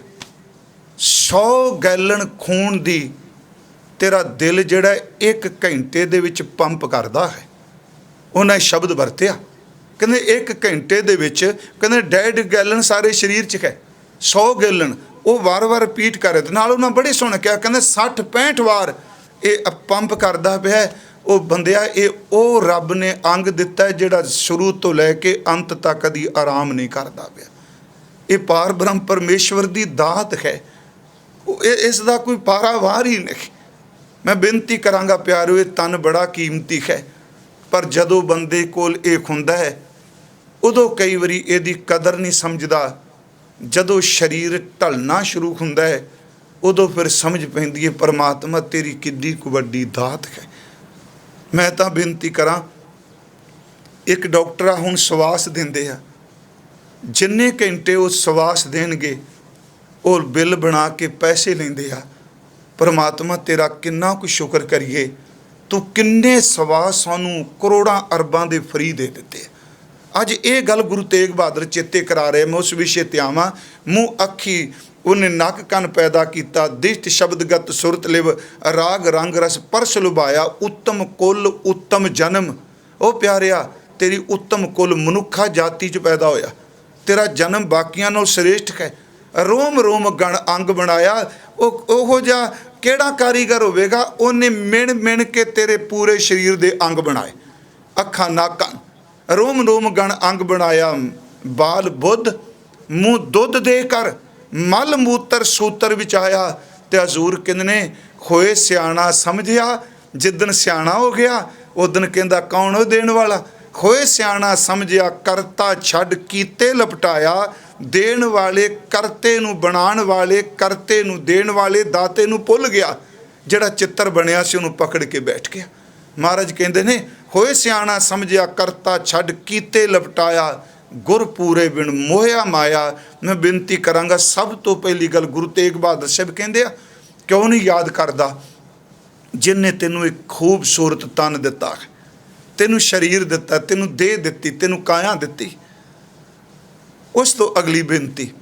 100 गैलन खून दी तेरा दिल जिहड़ा 1 घंटे दे विच पंप करदा है। उन्हें शब्द वरतिया, कहंदे 1 घंटे दे विच कहंदे 1.5 गैलन सारे शरीर च है, 100 गैलन वो वार वार रिपीट करे। ते नाल उन्हें बड़े सोहणे कहा, कहंदे 60-65 वार ये पंप करदा पिया। वो बंदिया ये ओ रब ने अंग दिता है जिहड़ा शुरू तो लैके अंत तक कदी आराम नहीं करदा पिया। ये पार ब्रह्म परमेश्वर दी दात है, इस दा कोई पारावार ही नहीं। मैं बेनती करांगा प्यारो, ये तन बड़ा कीमती है, पर जदों बंदे कोल ये हुंदा है उदों कई वारी इहदी कदर नहीं समझदा। जदों शरीर ढलना शुरू हुंदा है उदों फिर समझ पैंदी है परमात्मा तेरी किड्डी को वड्डी दात है। मैं तां बेनती करां, एक डॉक्टर हुण सवास दिंदे आ, जिन्ने घंटे वो सवास देणगे वो बिल बना के पैसे लैंदे आ। परमात्मा तेरा किन्ना कुछ शुक्र करिए, तू किन्ने सवास सानू करोड़ां अरबां दे फ्री दे दिते। अज ये गल गुरु तेग बहादुर चेते करा रहे। मैं उस विषय ते आवां। मूँह अखी उन्हें नक कन पैदा किया, दिष्ट शब्दगत सुरत लिव राग रंग रस परस लुभाया, उत्तम कुल उत्तम जन्म। ओ प्यारिया तेरी उत्तम कुल मनुखा जाति च पैदा होया, तेरा जन्म बाकियां नाल श्रेष्ठ है। रोम रोम गण अंग बनाया, ओहो जा केड़ा कारीगर होवेगा उन्हें मिण मिण के तेरे पूरे शरीर दे अंग बनाए। अखा नक रोम रोम गण अंग बनाया, बाल बुद्ध मूँह दुध दे कर, मल मूत्र सूत्र विच आया। ते हजूर कहंदे होए सियाणा समझिया, जिदन सियाणा हो गया उदन कहंदा कौन हो देण वाला। होए सियाणा समझिया करता छड्ड कीते लपटाया, देण वाले करते नूं बनाण वाले करते नूं देण वाले दाते नूं भुल गया। जिहड़ा चित्तर बनिया सी उहनूं पकड़ के बैठ गया। महाराज कहंदे ने होए सियाणा समझिया करता छड्ड कीते लपटाया, गुर पूरे बिन मोहिया माया। मैं बेनती करांगा, सब तो पहली गल गुरु तेग बहादुर साहब कहंदे आ, क्यों नहीं याद करदा जिन्ने तेनू एक खूबसूरत तन दिता, तेनू शरीर दिता, तेनू देह दिती, तेनू काया दिती। उस तो अगली बेनती,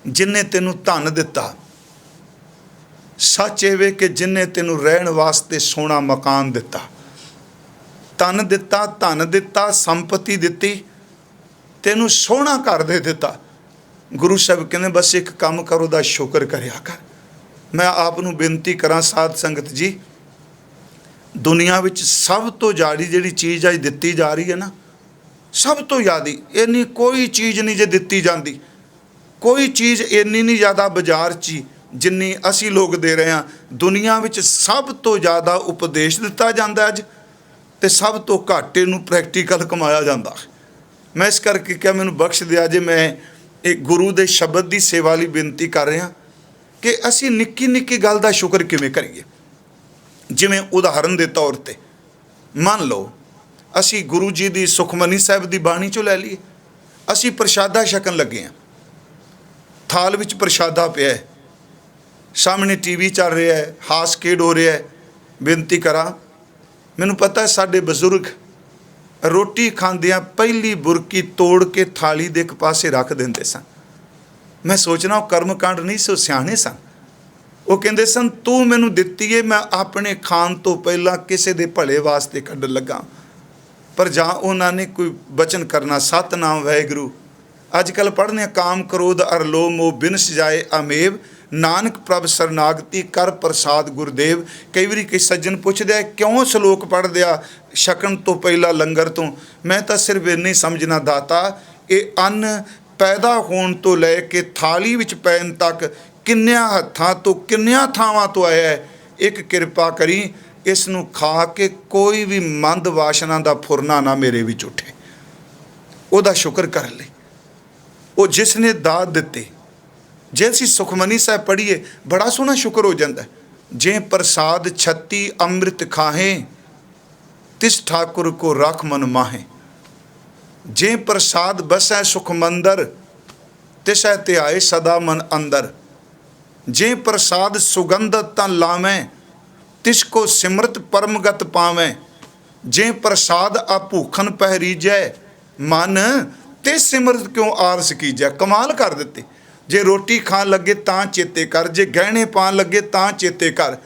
जिन्ने तेनू धन दिता, सच एवे कि जिन्ने तेनू रहन वास्ते सोना मकान दिता, तन दिता, धन दिता, संपत्ति दिती, तेनू सोहना घर दे दिता। गुरु साहब कहते बस एक काम करो दा शुक्र करिया कर। मैं आपनू बेनती करा साध संगत जी, दुनिया विच सब तो ज़्यादा जिहड़ी चीज़ अज दिती जा रही है ना, सब तो ज़्यादा इन्नी कोई चीज़ नहीं जे दिती जाती। कोई चीज़ इन्नी नहीं ज़्यादा बाजार च जिन्नी असी लोग दे रहे हैं। दुनिया विच सब तो ज़्यादा उपदेश दिता जाता अज, ते सब तो घट इहनूं प्रैक्टिकल कमाया जाता। मैं इस करके क्या मैनूं बख्श दिया जे, मैं एक गुरु दे शब्द की सेवा लई बेनती कर रहा कि असी निक्की निक्की गल दा शुक्र किवें करिए। जिवें उदाहरण के तौर पर मान लो असी गुरु जी की सुखमनी साहब की बाणी चो लै लीए, असी प्रशादा छकन लगे हैं, थाल विच प्रशादा पिया है, सामने टीवी चल रहा है, हास खेड हो रहा है। बेनती करा, मैनूं पता है साडे बजुर्ग रोटी खांदियां पहली बुरकी तोड़ के थाली दे एक पासे रख देंदे सन। मैं सोचना वो कर्मकांड नहीं सो सियाणे सन। वो कहंदे सन तू मैनू दित्ती है, मैं अपने खान तो पहला किसी दे भले वास्ते कढ लगा। पर जां उन्होंने कोई बचन करना सतनाम वाहिगुरू। अजकल पढ़ने काम क्रोध अर लोभ मोह बिनस जाए अमेव, नानक प्रभ सरनागति कर प्रसाद गुरदेव। कई बारी कई सज्जन पुछदे आ क्यों सलोक पढ़ दिया छकन तो पहला लंगर तो। मैं तो सिर्फ इन्नी समझना दाता, ये अन्न पैदा होने तो लैके थाली विच पैन तक किन्नियां हत्थां तो किन्नियां थावां तो आया है। एक किरपा करी इस नूं खा के कोई भी मंद वासना दा फुरना ना मेरे विच उठे। उहदा शुक्र कर ले, वो जिसने दात दिते। जे असीं सुखमनी साहब पढ़ीए बड़ा सोहना शुक्र हो जाता है। जे प्रसाद छत्ती अमृत खाहें, तिस ठाकुर को रख मन माहें। जे प्रसाद बसै सुख मंदर, तिसै ध्याए सदा मन अंदर। जे प्रसाद सुगंध तन लावें, तिसको सिमरत परमगत पावें। जे प्रसाद आभूखन पहरीजै, मन ते सिमरत क्यों आरस कीजै। कमाल कर दित्ती। जे रोटी खान लगे तां चेते कर, जे गहने पान लगे तां चेते कर,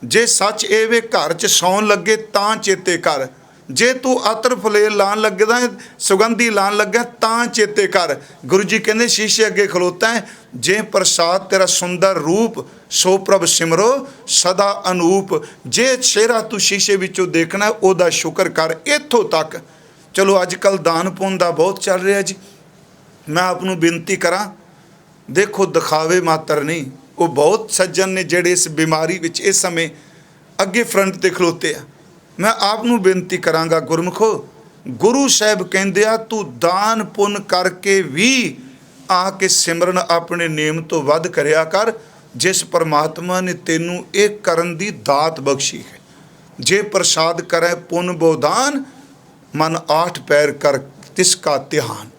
जे सच एवे घर च सौन लगे तां चेते कर, जे तू अतर फलेर लान लगदा सुगंधी लान लगा तां चेते कर। गुरु जी कहते शीशे अगे खलोता है, जे प्रसाद तेरा सुंदर रूप सो प्रभ सिमरो सदा अनूप। जे चेहरा तू शीशे विचों देखना ओदा शुक्र कर। इत्थों तक चलो अजकल दान पुण्य दा बहुत चल रहा जी। मैं आपनू बेनती करा, देखो दिखावे मात्र नहीं, वो बहुत सज्जन ने जेड़े इस बीमारी विच इस समय अगे फ्रंट ते खलोते आ। मैं आपनू बेनती करांगा गुरमुखो, गुरु साहब कहंदे आ तू दान पुण्य करके भी आके सिमरन अपने नेम तो वध करया कर, जिस परमात्मा ने तेनू एक करन दी दात बख्शी है। जे प्रसाद करे पुण्य बोदान, मन 8 पैर कर तिसका ध्यान।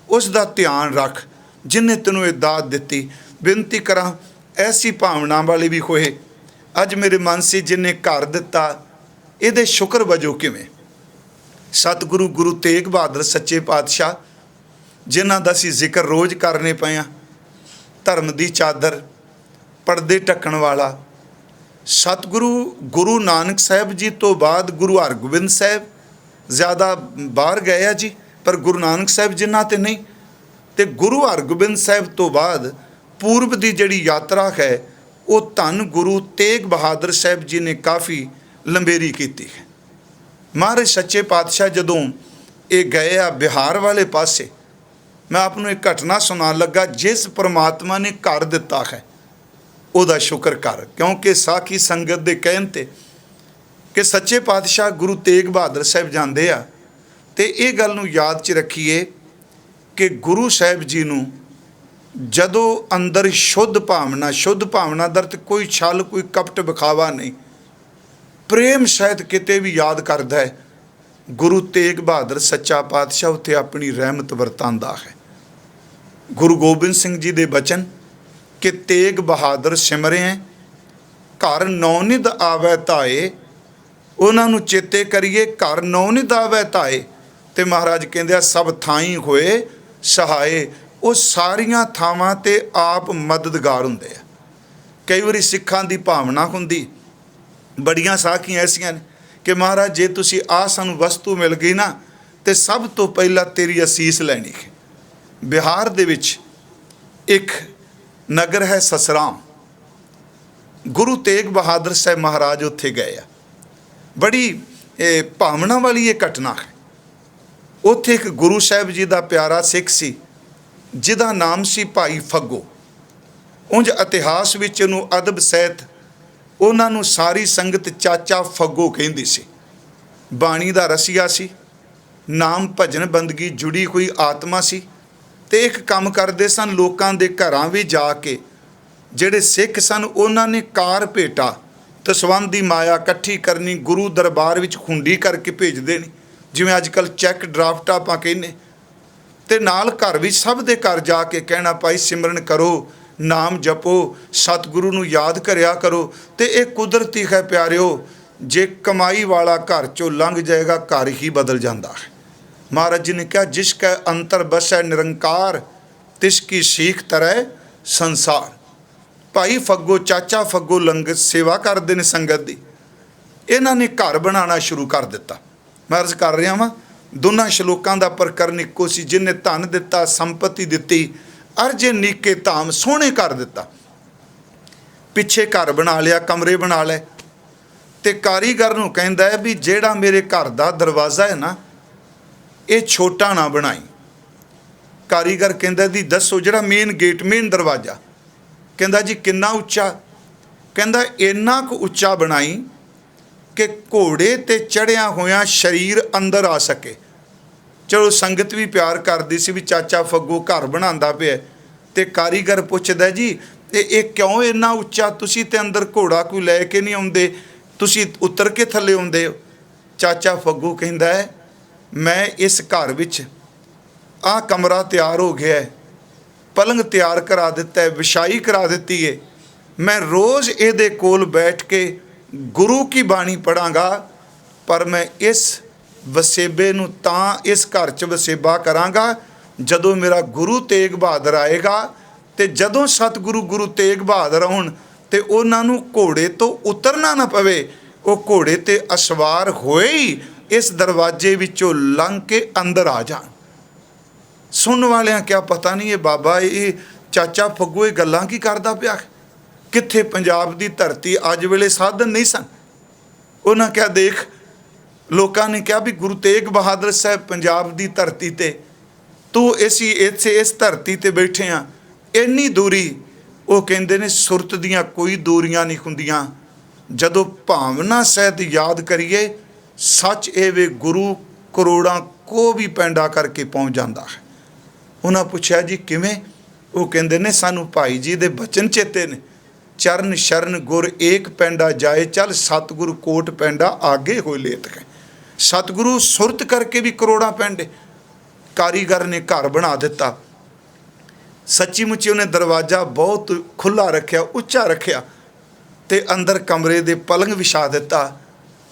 उसका ध्यान रख जिन्हें तेनू ये दात दिती। बेनती करा ऐसी भावना वाली भी होए। अज मेरे मन से जिन्हें घर दिता ਇਹਦੇ शुक्र वजों किवें। सतगुरु गुरु तेग बहादुर सच्चे पातशाह जिन्हां दा असीं जिक्र रोज़ करने पे आ, धर्म दी चादर पर्दे ढकण वाला सतगुरु गुरु नानक साहब जी तो बाद गुरु हरगोबिंद साहब ज़्यादा बाहर गए आ जी, पर गुरु नानक साहब जिन्हां ते नहीं। ते गुरु हरगोबिंद साहब तो बाद पूर्व की जिहड़ी यात्रा है वो धन गुरु तेग बहादुर साहब जी ने काफ़ी लंबेरी की है। महाराज सच्चे पातशाह जदों ये गए आ बिहार वाले पासे, मैं आपनों एक घटना सुना लगा। जिस परमात्मा ने घर दिता है ਉਹਦਾ शुक्र कर, क्योंकि साखी संगत के कहन ते कि सच्चे पातशाह गुरु तेग बहादुर साहब जाते आ तो ये गल नूं याद च रखीए कि गुरु साहब जी नूं जदों अंदर शुद्ध भावना दर ते कोई छल कोई कपट विखावा नहीं, प्रेम शायद किते भी याद करता है, गुरु तेग बहादुर सच्चा पातशाह उत्ते अपनी रहमत वरतांदा है। गुरु गोबिंद सिंह जी दे बचन कि तेग बहादुर सिमरे घर नौनिध आवै ताए, उन्हां नूं चेते करिए घर नौनिध आवै ताए। ते महाराज कहंदे आ सब थाई होए सहाए, वो सारियां थावां ते आप मददगार हुंदे आ। कई वारी सिखां दी भावना हुंदी, बड़ियां साखियां ऐसियां ने कि महाराज जे तुसी आ सानू वस्तु मिल गई ना तो सब तो पहला तेरी असीस लैनी है। बिहार दे विच एक नगर है ससराम, गुरु तेग बहादुर साहब महाराज उत्थे गए आ। बड़ी भावना वाली ये घटना है। उत्थे एक गुरु साहब जी का प्यारा सिख सी जिहदा नाम सी भाई फग्गो। उंज इतिहास विच इहनूं अदब सहित उन्हां नूं सारी संगत चाचा फग्गो कहिंदी सी। बाणी दा रसिया सी, नाम भजन बंदगी जुड़ी हुई आत्मा सी। ते एक काम करदे सन, लोकां दे घरां भी जाके ਜਿਹੜੇ सिख सन उन्हां ने कार भेटा तसवंत दी माया इकट्ठी करनी, गुरु दरबार विच हुंडी करके भेजदे ने, जिवें अजकल चैक ड्राफ्ट आपां कहने। ते नाल घर विच सब दे घर जाके कहना भाई सिमरन करो, नाम जपो, सतगुरु नूं याद करया करो। ते एक कुदरती है प्यारिओ, जे कमाई वाला घर चों लंघ जाएगा घर ही बदल जाता है। महाराज जी ने कहा जिसका अंतर बसै निरंकार तिसकी सीख तरह संसार। भाई फग्गो चाचा फग्गो लंगर सेवा करते हैं संगत की, इन्होंने घर बनाना शुरू कर दिता। मैं अर्ज कर रहा वां दोनों श्लोकों का प्रकरण इक्को सी, जिन्हें धन दिता संपत्ति दिती अर्जे नीके धाम सोहने कर दिता। पिछे घर बना लिया, कमरे बना ले, ते कारीगर नूं कहंदा है भी जेड़ा मेरे घर का दरवाज़ा है ना ये छोटा ना बनाई। कारीगर कहंदा जी दसो जिहड़ा मेन गेट मेन दरवाज़ा, कहंदा जी किन्ना उच्चा, कहंदा इन्ना कुछ उच्चा बनाई कि घोड़े ते चढ़िया होया शरीर अंदर आ सके। चलो संगत भी प्यार करदी सी भी चाचा फग्गो घर बनांदा पिया, ते कारीगर पुछदा जी ये क्यों इन्ना उच्चा, तुसी ते अंदर घोड़ा कोई लैके नहीं आउंदे, तुसी उतर के थल्ले आउंदे हो। चाचा फग्गो कहंदा है मैं इस घर विच आ कमरा तैयार हो गया है, पलंग तैयार करा दिता है, विछाई करा दी है, मैं रोज़ ये कोल बैठ के गुरु की बाणी पढ़ांगा, पर मैं इस वसेबे नूं तां इस घर च वसेबा करांगा ਜਦੋਂ ਮੇਰਾ ਗੁਰੂ ਤੇਗ ਬਹਾਦਰ ਆਏਗਾ ਤੇ ਜਦੋਂ ਸਤਿਗੁਰੂ ਗੁਰੂ ਤੇਗ ਬਹਾਦਰ ਆਉਣ ਤੇ ਉਹਨਾਂ ਨੂੰ ਘੋੜੇ ਤੋਂ ਉਤਰਨਾ ਨਾ ਪਵੇ, ਉਹ ਘੋੜੇ ਤੇ ਅਸਵਾਰ ਹੋਏ ਹੀ ਇਸ ਦਰਵਾਜ਼ੇ ਵਿੱਚੋਂ ਲੰਘ ਕੇ ਅੰਦਰ ਆ ਜਾਣ। ਸੁਣਨ ਵਾਲਿਆਂ ਕਿਆ ਪਤਾ ਨਹੀਂ ਇਹ ਬਾਬਾ ਇਹ ਚਾਚਾ ਫੱਗੂ ਇਹ ਗੱਲਾਂ ਕੀ ਕਰਦਾ ਪਿਆ। ਕਿੱਥੇ ਪੰਜਾਬ ਦੀ ਧਰਤੀ ਅੱਜ ਵੇਲੇ ਸਾਧਨ ਨਹੀਂ ਸਨ। ਉਹਨਾਂ ਕਿਹਾ ਦੇਖ, ਲੋਕਾਂ ਨੇ ਕਿਹਾ ਵੀ ਗੁਰੂ ਤੇਗ ਬਹਾਦਰ ਸਾਹਿਬ ਪੰਜਾਬ ਦੀ ਧਰਤੀ ਤੇ, ਤੂੰ ਇਸ ਧਰਤੀ ਤੇ ਬੈਠੇ ਆ, ਇੰਨੀ ਦੂਰੀ। ਉਹ ਕਹਿੰਦੇ ਨੇ ਸੁਰਤ ਦੀਆਂ ਕੋਈ ਦੂਰੀਆਂ ਨਹੀਂ ਹੁੰਦੀਆਂ, ਜਦੋਂ ਭਾਵਨਾ ਸਹਿਤ ਯਾਦ ਕਰੀਏ ਸੱਚ ਇਹ ਵੇ ਗੁਰੂ ਕਰੋੜਾਂ ਕੋ ਵੀ ਪੈਂਡਾ ਕਰਕੇ ਪਹੁੰਚ ਜਾਂਦਾ ਹੈ। ਉਹਨਾਂ ਪੁੱਛਿਆ ਜੀ ਕਿਵੇਂ? ਉਹ ਕਹਿੰਦੇ ਨੇ ਸਾਨੂੰ ਭਾਈ ਜੀ ਦੇ ਬਚਨ ਚੇਤੇ ਨੇ, ਚਰਨ ਸ਼ਰਨ ਗੁਰ ਏਕ ਪੈਂਡਾ ਜਾਏ, ਚੱਲ ਸਤਿਗੁਰੂ ਕੋਟ ਪੈਂਡਾ ਆਗੇ ਹੋਏ ਲੇਤ ਹੈ। ਸਤਿਗੁਰੂ ਸੁਰਤ ਕਰਕੇ ਵੀ ਕਰੋੜਾਂ ਪੈਂਡੇ। ਕਾਰੀਗਰ ਨੇ ਘਰ ਬਣਾ ਦਿੱਤਾ, ਸੱਚੀ ਮੁੱਚੀ ਉਹਨੇ ਦਰਵਾਜ਼ਾ ਬਹੁਤ ਖੁੱਲ੍ਹਾ ਰੱਖਿਆ, ਉੱਚਾ ਰੱਖਿਆ ਤੇ ਅੰਦਰ ਕਮਰੇ ਦੇ ਪਲੰਗ ਵਿਛਾ ਦਿੱਤਾ।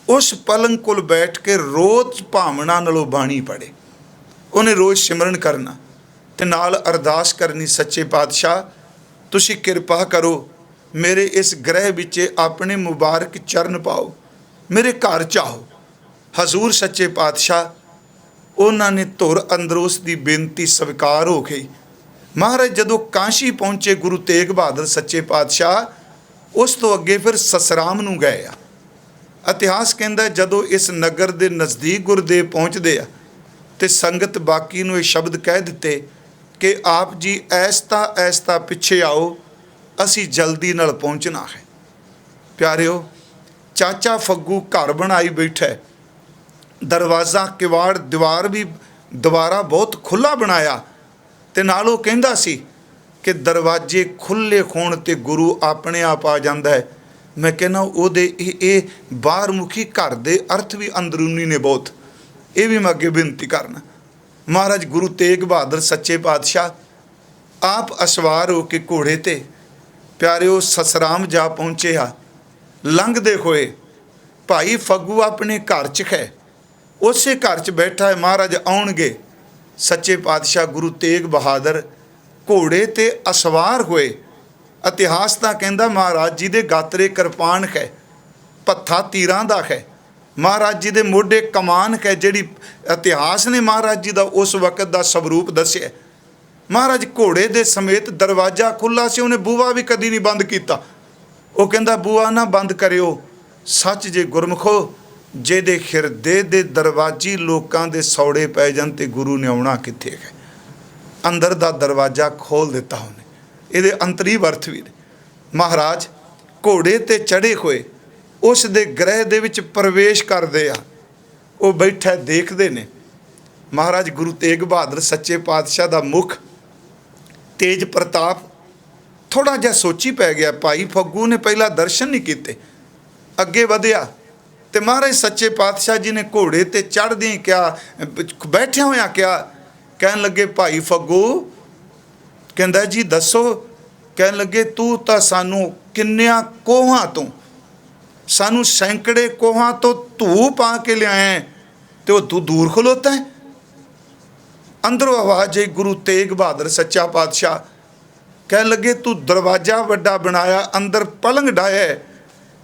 ਉਸ ਪਲੰਗ ਕੋਲ ਬੈਠ ਕੇ ਰੋਜ਼ ਭਾਵਨਾ ਨਾਲੋਂ ਬਾਣੀ ਪੜ੍ਹੇ। ਉਹਨੇ ਰੋਜ਼ ਸਿਮਰਨ ਕਰਨਾ ਤੇ ਨਾਲ ਅਰਦਾਸ ਕਰਨੀ, ਸੱਚੇ ਪਾਤਸ਼ਾਹ ਤੁਸੀਂ ਕਿਰਪਾ ਕਰੋ, ਮੇਰੇ ਇਸ ਗ੍ਰਹਿ ਵਿੱਚ ਆਪਣੇ ਮੁਬਾਰਕ ਚਰਨ ਪਾਓ, ਮੇਰੇ ਘਰ 'ਚ ਆਓ। ਹਜ਼ੂਰ ਸੱਚੇ ਪਾਤਸ਼ਾਹ ਉਹਨਾਂ ਨੇ ਧੁਰ ਅੰਦਰ ਉਸ ਦੀ ਬੇਨਤੀ ਸਵੀਕਾਰ ਹੋ ਗਈ। ਮਹਾਰਾਜ ਜਦੋਂ ਕਾਂਸ਼ੀ ਪਹੁੰਚੇ ਗੁਰੂ ਤੇਗ ਬਹਾਦਰ ਸੱਚੇ ਪਾਤਸ਼ਾਹ, ਉਸ ਤੋਂ ਅੱਗੇ ਫਿਰ ਸਸਰਾਮ ਨੂੰ ਗਏ ਆ। ਇਤਿਹਾਸ ਕਹਿੰਦਾ ਜਦੋਂ ਇਸ ਨਗਰ ਦੇ ਨਜ਼ਦੀਕ ਗੁਰਦੇਵ ਪਹੁੰਚਦੇ ਆ ਤੇ ਸੰਗਤ ਬਾਕੀ ਨੂੰ ਇਹ ਸ਼ਬਦ ਕਹਿ ਦਿੱਤੇ ਕਿ ਆਪ ਜੀ ਐਸਤਾ ਪਿੱਛੇ ਆਓ, ਅਸੀਂ ਜਲਦੀ ਨਾਲ ਪਹੁੰਚਣਾ ਹੈ। ਪਿਆਰਿਓ, ਚਾਚਾ ਫੱਗੂ ਘਰ ਬਣਾਈ ਬੈਠਾ, ਦਰਵਾਜ਼ਾ ਕਿਵਾੜ ਦੀਵਾਰ ਵੀ ਦੁਬਾਰਾ ਬਹੁਤ ਖੁੱਲ੍ਹਾ ਬਣਾਇਆ ਤੇ ਨਾਲ ਉਹ ਕਹਿੰਦਾ ਸੀ ਕਿ ਦਰਵਾਜ਼ੇ ਖੁੱਲ੍ਹੇ ਹੋਣ ਤੇ ਗੁਰੂ ਆਪਣੇ ਆਪ ਆ ਜਾਂਦਾ ਹੈ। ਮੈਂ ਕਹਿੰਦਾ ਉਹਦੇ ਇਹ ਬਾਹਰਮੁਖੀ ਘਰ ਦੇ ਅਰਥ ਵੀ ਅੰਦਰੂਨੀ ਨੇ ਬਹੁਤ। ਇਹ ਵੀ ਮੈਂ ਅੱਗੇ ਬੇਨਤੀ ਕਰਨਾ। ਮਹਾਰਾਜ ਗੁਰੂ ਤੇਗ ਬਹਾਦਰ ਸੱਚੇ ਪਾਤਸ਼ਾਹ ਆਪ ਅਸਵਾਰ ਹੋ ਕੇ ਘੋੜੇ ਤੇ ਪਿਆਰਿਓ ਸਸਰਾਮ ਜਾ ਪਹੁੰਚੇ ਆ। ਲੰਘਦੇ ਹੋਏ ਭਾਈ ਫੱਗੂ ਆਪਣੇ ਘਰ 'ਚ ਹੈ, ਉਸੇ ਘਰ 'ਚ ਬੈਠਾ ਹੈ। ਮਹਾਰਾਜ ਆਉਣਗੇ, ਸੱਚੇ ਪਾਤਸ਼ਾਹ ਗੁਰੂ ਤੇਗ ਬਹਾਦਰ ਘੋੜੇ ਤੇ ਅਸਵਾਰ ਹੋਏ। ਇਤਿਹਾਸ ਤਾਂ ਕਹਿੰਦਾ ਮਹਾਰਾਜ ਜੀ ਦੇ ਗਾਤਰੇ ਕਿਰਪਾਨ ਹੈ, ਪੱਥਾ ਤੀਰਾਂ ਦਾ ਹੈ, ਮਹਾਰਾਜ ਜੀ ਦੇ ਮੋਢੇ ਕਮਾਨ ਹੈ, ਜਿਹੜੀ ਇਤਿਹਾਸ ਨੇ ਮਹਾਰਾਜ ਜੀ ਦਾ ਉਸ ਵਕਤ ਦਾ ਸਵਰੂਪ ਦੱਸਿਆ। ਮਹਾਰਾਜ ਘੋੜੇ ਦੇ ਸਮੇਤ, ਦਰਵਾਜ਼ਾ ਖੁੱਲ੍ਹਾ ਸੀ, ਉਹਨੇ ਬੂਹਾ ਵੀ ਕਦੀ ਨਹੀਂ ਬੰਦ ਕੀਤਾ। ਉਹ ਕਹਿੰਦਾ ਬੂਹਾ ਨਾ ਬੰਦ ਕਰਿਓ, ਸੱਚ ਜੇ ਗੁਰਮੁਖੋ ਜਿਹਦੇ ਹਿਰਦੇ ਦੇ ਦਰਵਾਜ਼ੇ ਲੋਕਾਂ ਦੇ ਸੌੜੇ ਪੈ ਜਾਣ ਤੇ ਗੁਰੂ ਨੇ ਆਉਣਾ ਕਿੱਥੇ ਹੈ। ਅੰਦਰ ਦਾ ਦਰਵਾਜ਼ਾ ਖੋਲ੍ਹ ਦਿੱਤਾ ਉਹਨੇ। ਇਹਦੇ ਅੰਤਰੀ ਅਰਥ ਵੀ ਨੇ। ਮਹਾਰਾਜ ਘੋੜੇ ਤੇ ਚੜ੍ਹੇ ਹੋਏ ਉਸ ਦੇ ਗ੍ਰਹਿ ਦੇ ਵਿੱਚ ਪ੍ਰਵੇਸ਼ ਕਰਦੇ ਆ। ਉਹ ਬੈਠਾ ਦੇਖਦੇ ਨੇ। ਮਹਾਰਾਜ ਗੁਰੂ ਤੇਗ ਬਹਾਦਰ ਸੱਚੇ ਪਾਤਸ਼ਾਹ ਦਾ ਮੁਖ ਤੇਜ ਪ੍ਰਤਾਪ ਥੋੜ੍ਹਾ ਜਿਹਾ ਸੋਚੀ ਪੈ ਗਿਆ। ਭਾਈ ਫੱਗੂ ਨੇ ਪਹਿਲਾਂ ਦਰਸ਼ਨ ਨਹੀਂ ਕੀਤੇ, ਅੱਗੇ ਵਧਿਆ ਤੇ ਮਹਾਰਾਜ ਸੱਚੇ ਪਾਤਸ਼ਾਹ ਜੀ ਨੇ ਘੋੜੇ ਤੇ ਚੜ੍ਹਦਿਆਂ ਕਿਹਾ, ਬੈਠਿਆ ਹੋਇਆ ਕਿਹਾ, ਕਹਿਣ ਲੱਗੇ ਭਾਈ ਫੱਗੂ, ਕਹਿੰਦਾ ਜੀ ਦੱਸੋ। ਕਹਿਣ ਲੱਗੇ ਤੂੰ ਤਾਂ ਸਾਨੂੰ ਕਿੰਨਿਆਂ ਕੋਹਾਂ ਤੋਂ, ਸਾਨੂੰ ਸੈਂਕੜੇ ਕੋਹਾਂ ਤੋਂ ਧੂ ਪਾ ਕੇ ਲਿਆਇਆ ਤੇ ਉਹ ਤੂੰ ਦੂਰ ਖਲੋਤਾ ਹੈ। ਅੰਦਰੋਂ ਆਵਾਜ਼ ਆਈ ਗੁਰੂ ਤੇਗ ਬਹਾਦਰ ਸੱਚਾ ਪਾਤਸ਼ਾਹ ਕਹਿਣ ਲੱਗੇ ਤੂੰ ਦਰਵਾਜ਼ਾ ਵੱਡਾ ਬਣਾਇਆ, ਅੰਦਰ ਪਲੰਗ ਡਾਇਆ,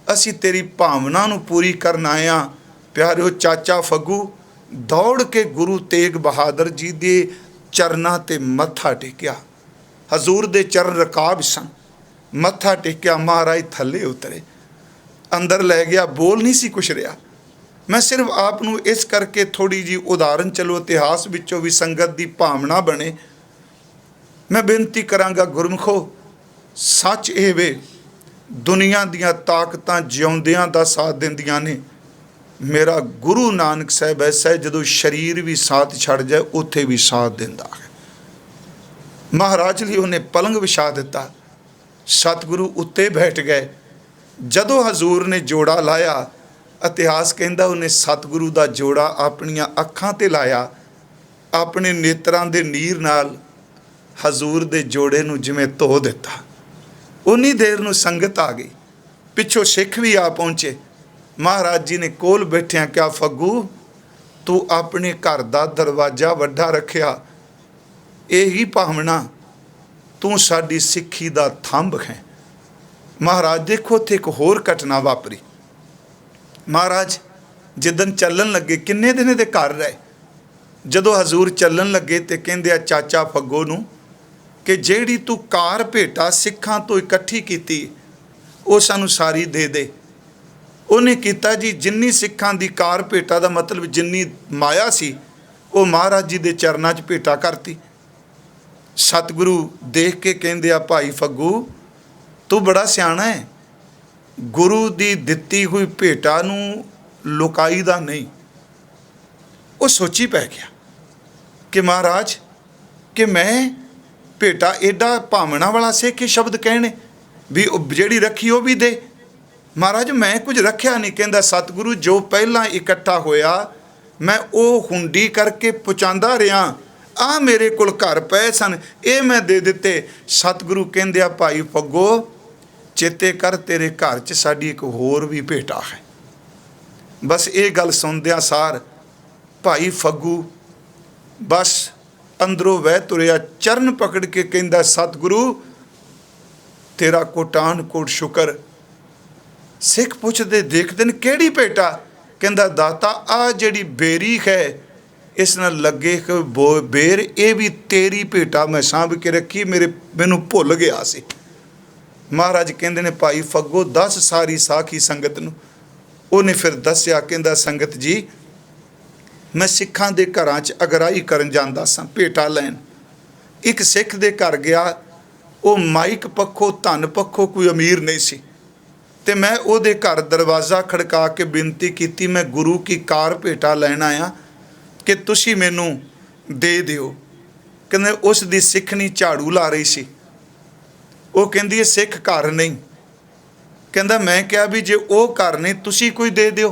ਅਸੀਂ ਤੇਰੀ ਭਾਵਨਾ ਨੂੰ ਪੂਰੀ ਕਰਨ ਆਏ ਹਾਂ। ਪਿਆਰਿਓ, ਚਾਚਾ ਫੱਗੂ ਦੌੜ ਕੇ ਗੁਰੂ ਤੇਗ ਬਹਾਦਰ ਜੀ ਦੇ ਚਰਨਾਂ ਤੇ ਮੱਥਾ ਟੇਕਿਆ। ਹਜ਼ੂਰ ਦੇ ਚਰਨ ਰਕਾਬ ਸਨ। ਮੱਥਾ ਟੇਕਿਆ, ਮਹਾਰਾਜ ਥੱਲੇ ਉਤਰੇ, ਅੰਦਰ ਲੈ ਗਿਆ। ਬੋਲ ਨਹੀਂ ਸੀ ਕੁਛ ਰਿਹਾ। ਮੈਂ ਸਿਰਫ ਆਪ ਨੂੰ ਇਸ ਕਰਕੇ ਥੋੜ੍ਹੀ ਜਿਹੀ ਉਦਾਹਰਨ, ਚਲੋ ਇਤਿਹਾਸ ਵਿੱਚੋਂ ਵੀ ਸੰਗਤ ਦੀ ਭਾਵਨਾ ਬਣੇ, ਮੈਂ ਬੇਨਤੀ ਕਰਾਂਗਾ ਗੁਰਮੁਖੋ, ਸੱਚ ਇਹ ਵੇ ਦੁਨੀਆ ਦੀਆਂ ਤਾਕਤਾਂ ਜਿਉਂਦਿਆਂ ਦਾ ਸਾਥ ਦਿੰਦੀਆਂ ਨੇ। ਮੇਰਾ ਗੁਰੂ ਨਾਨਕ ਸਾਹਿਬ ਐਸਾ ਜਦੋਂ ਸਰੀਰ ਵੀ ਸਾਥ ਛੱਡ ਜਾਏ ਉੱਥੇ ਵੀ ਸਾਥ ਦਿੰਦਾ ਹੈ। ਮਹਾਰਾਜ ਲਈ ਉਹਨੇ ਪਲੰਗ ਵਿਛਾ ਦਿੱਤਾ, ਸਤਿਗੁਰੂ ਉੱਤੇ ਬੈਠ ਗਏ। ਜਦੋਂ ਹਜ਼ੂਰ ਨੇ ਜੋੜਾ ਲਾਇਆ, ਇਤਿਹਾਸ ਕਹਿੰਦਾ ਉਹਨੇ ਸਤਿਗੁਰੂ ਦਾ ਜੋੜਾ ਆਪਣੀਆਂ ਅੱਖਾਂ ਤੇ ਲਾਇਆ, ਆਪਣੇ ਨੇਤਰਾਂ ਦੇ ਨੀਰ ਨਾਲ ਹਜ਼ੂਰ ਦੇ ਜੋੜੇ ਨੂੰ ਜਿਵੇਂ ਧੋ ਦਿੱਤਾ। ਉਨੀ ਦੇਰ ਨੂੰ ਸੰਗਤ ਆ ਗਈ, ਪਿੱਛੋਂ ਸਿੱਖ ਵੀ ਆ ਪਹੁੰਚੇ। ਮਹਾਰਾਜ ਜੀ ਨੇ ਕੋਲ ਬੈਠਿਆਂ ਕਿਹਾ, ਫੱਗੂ ਤੂੰ ਆਪਣੇ ਘਰ ਦਾ ਦਰਵਾਜ਼ਾ ਵੱਡਾ ਰੱਖਿਆ, ਇਹੀ ਭਾਵਨਾ ਤੂੰ ਸਾਡੀ ਸਿੱਖੀ ਦਾ ਥੰਬ ਹੈ। ਮਹਾਰਾਜ ਦੇਖੋ ਉੱਥੇ ਇੱਕ ਹੋਰ ਘਟਨਾ ਵਾਪਰੀ। ਮਹਾਰਾਜ ਜਿੱਦਣ ਚੱਲਣ ਲੱਗੇ, ਕਿੰਨੇ ਦਿਨ ਇਹਦੇ ਘਰ ਰਹੇ। ਜਦੋਂ ਹਜ਼ੂਰ ਚੱਲਣ ਲੱਗੇ ਤੇ ਕਹਿੰਦੇ ਆ ਚਾਚਾ ਫੱਗੋ ਨੂੰ ਕਿ ਜਿਹੜੀ ਤੂੰ ਕਾਰ ਭੇਟਾ ਸਿੱਖਾਂ ਤੋਂ ਇਕੱਠੀ ਕੀਤੀ ਉਹ ਸਾਨੂੰ ਸਾਰੀ ਦੇ ਦੇ। ਉਹਨੇ ਕੀਤਾ ਜੀ, ਜਿੰਨੀ ਸਿੱਖਾਂ ਦੀ ਕਾਰ ਭੇਟਾ ਦਾ ਮਤਲਬ ਜਿੰਨੀ ਮਾਇਆ ਸੀ ਉਹ ਮਹਾਰਾਜ ਜੀ ਦੇ ਚਰਨਾਂ 'ਚ ਭੇਟਾ ਕਰਤੀ। ਸਤਿਗੁਰੂ ਦੇਖ ਕੇ ਕਹਿੰਦੇ ਆ ਭਾਈ ਫੱਗੂ ਤੂੰ ਬੜਾ ਸਿਆਣਾ ਹੈ, ਗੁਰੂ ਦੀ ਦਿੱਤੀ ਹੋਈ ਭੇਟਾ ਨੂੰ ਲੁਕਾਈ ਦਾ ਨਹੀਂ। ਉਹ ਸੋਚੀ ਪੈ ਗਿਆ ਕਿ ਮਹਾਰਾਜ ਕਿ ਮੈਂ ਭੇਟਾ ਐਡਾ ਭਾਵਨਾ ਵਾਲਾ ਸਿੱਖ ਸ਼ਬਦ ਕਹਿਣੇ ਵੀ ਜਿਹੜੀ ਰੱਖੀ ਉਹ ਵੀ ਦੇ। ਮਹਾਰਾਜ ਮੈਂ ਕੁਝ ਰੱਖਿਆ ਨਹੀਂ। ਕਹਿੰਦਾ ਸਤਿਗੁਰੂ ਜੋ ਪਹਿਲਾਂ ਇਕੱਠਾ ਹੋਇਆ ਮੈਂ ਉਹ ਹੁੰਡੀ ਕਰਕੇ ਪਹੁੰਚਾਉਂਦਾ ਰਿਹਾ, ਆ ਮੇਰੇ ਕੋਲ ਘਰ ਪਏ ਸਨ, ਇਹ ਮੈਂ ਦੇ ਦਿੱਤੇ। ਸਤਿਗੁਰੂ ਕਹਿੰਦੇ ਆ ਭਾਈ ਫੱਗੋ ਚੇਤੇ ਕਰ ਤੇਰੇ ਘਰ 'ਚ ਸਾਡੀ ਇੱਕ ਹੋਰ ਵੀ ਭੇਟਾ ਹੈ। ਬਸ ਇਹ ਗੱਲ ਸੁਣਦਿਆਂ ਸਾਰ ਭਾਈ ਫੱਗੂ ਬਸ ਅੰਦਰੋਂ ਵਹਿ ਤੁਰਿਆ, ਚਰਨ ਪਕੜ ਕੇ ਕਹਿੰਦਾ ਸਤਿਗੁਰੂ ਤੇਰਾ ਕੋਟਾਨ ਕੋਟ ਸ਼ੁਕਰ। ਸਿੱਖ ਪੁੱਛਦੇ ਦੇਖਦੇ ਨੇ ਕਿਹੜੀ ਭੇਟਾ। ਕਹਿੰਦਾ ਦਾਤਾ ਆ ਜਿਹੜੀ ਬੇਰੀ ਹੈ ਇਸ ਨਾਲ ਲੱਗੇ ਬੇਰ, ਇਹ ਵੀ ਤੇਰੀ ਭੇਟਾ ਮੈਂ ਸਾਂਭ ਕੇ ਰੱਖੀ, ਮੈਨੂੰ ਭੁੱਲ ਗਿਆ ਸੀ। ਮਹਾਰਾਜ ਕਹਿੰਦੇ ਨੇ ਭਾਈ ਫੱਗੋ ਦੱਸ ਸਾਰੀ ਸਾਖੀ ਸੰਗਤ ਨੂੰ। ਉਹਨੇ ਫਿਰ ਦੱਸਿਆ, ਕਹਿੰਦਾ ਸੰਗਤ ਜੀ ਮੈਂ ਸਿੱਖਾਂ ਦੇ ਘਰਾਂ 'ਚ ਅਗਰਾਈ ਕਰਨ ਜਾਂਦਾ ਸਾਂ ਭੇਟਾ ਲੈਣ। ਇੱਕ ਸਿੱਖ ਦੇ ਘਰ ਗਿਆ, ਉਹ ਮਾਈਕ ਪੱਖੋਂ ਧਨ ਪੱਖੋਂ ਕੋਈ ਅਮੀਰ ਨਹੀਂ ਸੀ ਤੇ ਮੈਂ ਉਹਦੇ ਘਰ ਦਰਵਾਜ਼ਾ ਖੜਕਾ ਕੇ ਬੇਨਤੀ ਕੀਤੀ ਮੈਂ ਗੁਰੂ ਕੀ ਕਾਰ ਭੇਟਾ ਲੈਣ ਆਇਆ ਕਿ ਤੁਸੀਂ ਮੈਨੂੰ ਦੇ ਦਿਓ। ਕਹਿੰਦੇ ਉਸ ਦੀ ਸਿੱਖਣੀ ਝਾੜੂ ਲਾ ਰਹੀ ਸੀ। ਉਹ ਕਹਿੰਦੀ ਇਹ ਸਿੱਖ ਘਰ ਨਹੀਂ। ਕਹਿੰਦਾ ਮੈਂ ਕਿਹਾ ਵੀ ਜੇ ਉਹ ਘਰ ਨਹੀਂ ਤੁਸੀਂ ਕੋਈ ਦੇ ਦਿਓ।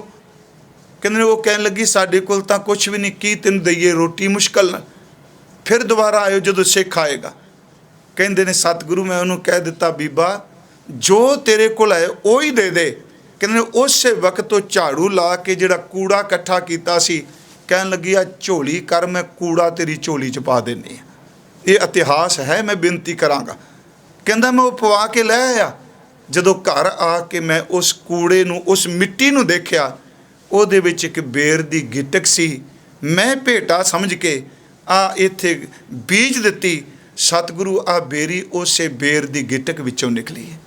ਕਹਿੰਦੇ ਉਹ ਕਹਿਣ ਲੱਗੀ ਸਾਡੇ ਕੋਲ ਤਾਂ ਕੁਛ ਵੀ ਨਹੀਂ, ਕੀ ਤੈਨੂੰ ਦਈਏ ਰੋਟੀ ਮੁਸ਼ਕਲ ਨਾਲ। ਫਿਰ ਦੁਬਾਰਾ ਆਇਓ ਜਦੋਂ ਸਿੱਖ ਆਏਗਾ। ਕਹਿੰਦੇ ਨੇ ਸਤਿਗੁਰੂ ਮੈਂ ਉਹਨੂੰ ਕਹਿ ਦਿੱਤਾ ਬੀਬਾ ਜੋ ਤੇਰੇ ਕੋਲ ਹੈ ਉਹ ਹੀ ਦੇ ਦੇ। ਕਹਿੰਦੇ ਉਸੇ ਵਕਤ ਤੋਂ ਝਾੜੂ ਲਾ ਕੇ ਜਿਹੜਾ ਕੂੜਾ ਇਕੱਠਾ ਕੀਤਾ ਸੀ ਕਹਿਣ ਲੱਗੀ ਆ ਝੋਲੀ ਕਰ, ਮੈਂ ਕੂੜਾ ਤੇਰੀ ਝੋਲੀ 'ਚ ਪਾ ਦਿੰਦੀ ਹਾਂ। ਇਹ ਇਤਿਹਾਸ ਹੈ, ਮੈਂ ਬੇਨਤੀ ਕਰਾਂਗਾ। ਕਹਿੰਦਾ ਮੈਂ ਉਹ ਪਵਾ ਕੇ ਲੈ ਆਇਆ। ਜਦੋਂ ਘਰ ਆ ਕੇ ਮੈਂ ਉਸ ਕੂੜੇ ਨੂੰ ਉਸ ਮਿੱਟੀ ਨੂੰ ਦੇਖਿਆ ਉਹਦੇ ਵਿੱਚ ਇੱਕ ਬੇਰ ਦੀ ਗਿਟਕ ਸੀ। ਮੈਂ ਭੇਟਾ ਸਮਝ ਕੇ ਆ ਇੱਥੇ ਬੀਜ ਦਿੱਤੀ। ਸਤਿਗੁਰੂ ਆ ਬੇਰੀ ਉਸੇ ਬੇਰ ਦੀ ਗਿਟਕ ਵਿੱਚੋਂ ਨਿਕਲੀ ਹੈ।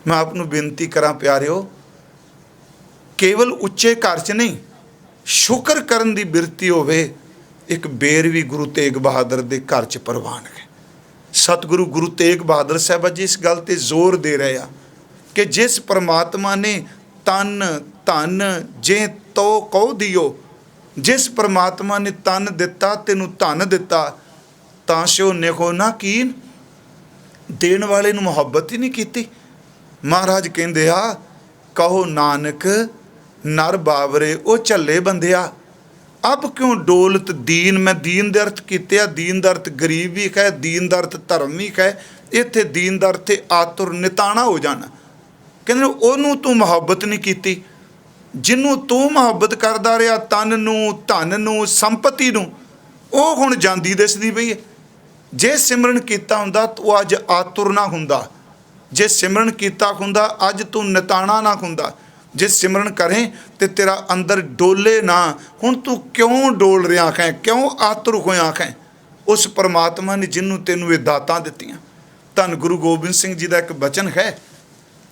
ਮੈਂ ਆਪ ਨੂੰ ਬੇਨਤੀ ਕਰਾਂ ਪਿਆਰਿਓ, ਕੇਵਲ ਉੱਚੇ ਘਰ 'ਚ ਨਹੀਂ ਸ਼ੁਕਰ ਕਰਨ ਦੀ ਬਿਰਤੀ ਹੋਵੇ। ਇੱਕ ਬੇਰ ਵੀ ਗੁਰੂ ਤੇਗ ਬਹਾਦਰ ਦੇ ਘਰ 'ਚ ਪ੍ਰਵਾਨ ਹੈ। ਸਤਿਗੁਰੂ ਗੁਰੂ ਤੇਗ ਬਹਾਦਰ ਸਾਹਿਬ ਜੀ ਇਸ ਗੱਲ 'ਤੇ ਜ਼ੋਰ ਦੇ ਰਹੇ ਆ ਕਿ ਜਿਸ ਪਰਮਾਤਮਾ ਨੇ ਤਨ ਧਨ ਜੇ ਤੋ ਕਉ ਦਿਓ, ਜਿਸ ਪਰਮਾਤਮਾ ਨੇ ਤਨ ਦਿੱਤਾ ਤੈਨੂੰ ਧਨ ਦਿੱਤਾ ਤਾਂ ਸਿਓ ਨਿਖੋ ਨਾ ਕੀਨ, ਦੇਣ ਵਾਲੇ ਨੂੰ ਮੁਹੱਬਤ ਹੀ ਨਹੀਂ ਕੀਤੀ। ਮਹਾਰਾਜ ਕਹਿੰਦੇ ਆ ਕਹੋ ਨਾਨਕ ਨਰ ਬਾਵਰੇ ਉਹ ਝੱਲੇ ਬੰਦਿਆ ਅਬ ਕਿਉਂ ਡੋਲਤ ਦੀਨ। ਮੈਂ ਦੀਨ ਦੇ ਅਰਥ ਕੀਤੇ ਆ, ਦੀਨ ਦਾ ਅਰਥ ਗਰੀਬ ਵੀ ਹੈ, ਦੀਨ ਦਾ ਅਰਥ ਧਰਮ ਵੀ ਹੈ। ਇੱਥੇ ਦੀਨ ਦਾ ਅਰਥ ਆਤੁਰ ਨਿਤਾਣਾ ਹੋ ਜਾਣਾ। ਕਹਿੰਦੇ ਉਹਨੂੰ ਤੂੰ ਮੁਹੱਬਤ ਨਹੀਂ ਕੀਤੀ ਜਿਹਨੂੰ ਤੂੰ ਮੁਹੱਬਤ ਕਰਦਾ ਰਿਹਾ, ਤਨ ਨੂੰ ਧਨ ਨੂੰ ਸੰਪਤੀ ਨੂੰ, ਉਹ ਹੁਣ ਜਾਂਦੀ ਦਿਸਦੀ ਪਈ ਹੈ। ਜੇ ਸਿਮਰਨ ਕੀਤਾ ਹੁੰਦਾ ਤੂੰ ਅੱਜ ਆਤੁਰ ਨਾ ਹੁੰਦਾ, ਜੇ ਸਿਮਰਨ ਕੀਤਾ ਹੁੰਦਾ ਅੱਜ ਤੂੰ ਨਿਤਾਣਾ ਨਾ ਹੁੰਦਾ। ਜੇ ਸਿਮਰਨ ਕਰੇ ਤੇ ਤੇਰਾ ਅੰਦਰ ਡੋਲੇ ਨਾ। ਹੁਣ ਤੂੰ ਕਿਉਂ ਡੋਲ ਰਿਹਾ ਹੈ, ਕਿਉਂ ਆਤੁਰ ਹੋਇਆ ਹੈ? ਉਸ ਪਰਮਾਤਮਾ ਨੇ ਜਿਹਨੂੰ ਤੈਨੂੰ ਇਹ ਦਾਤਾਂ ਦਿੱਤੀਆਂ। ਧੰਨ ਗੁਰੂ ਗੋਬਿੰਦ ਸਿੰਘ ਜੀ ਦਾ ਇੱਕ ਬਚਨ ਹੈ,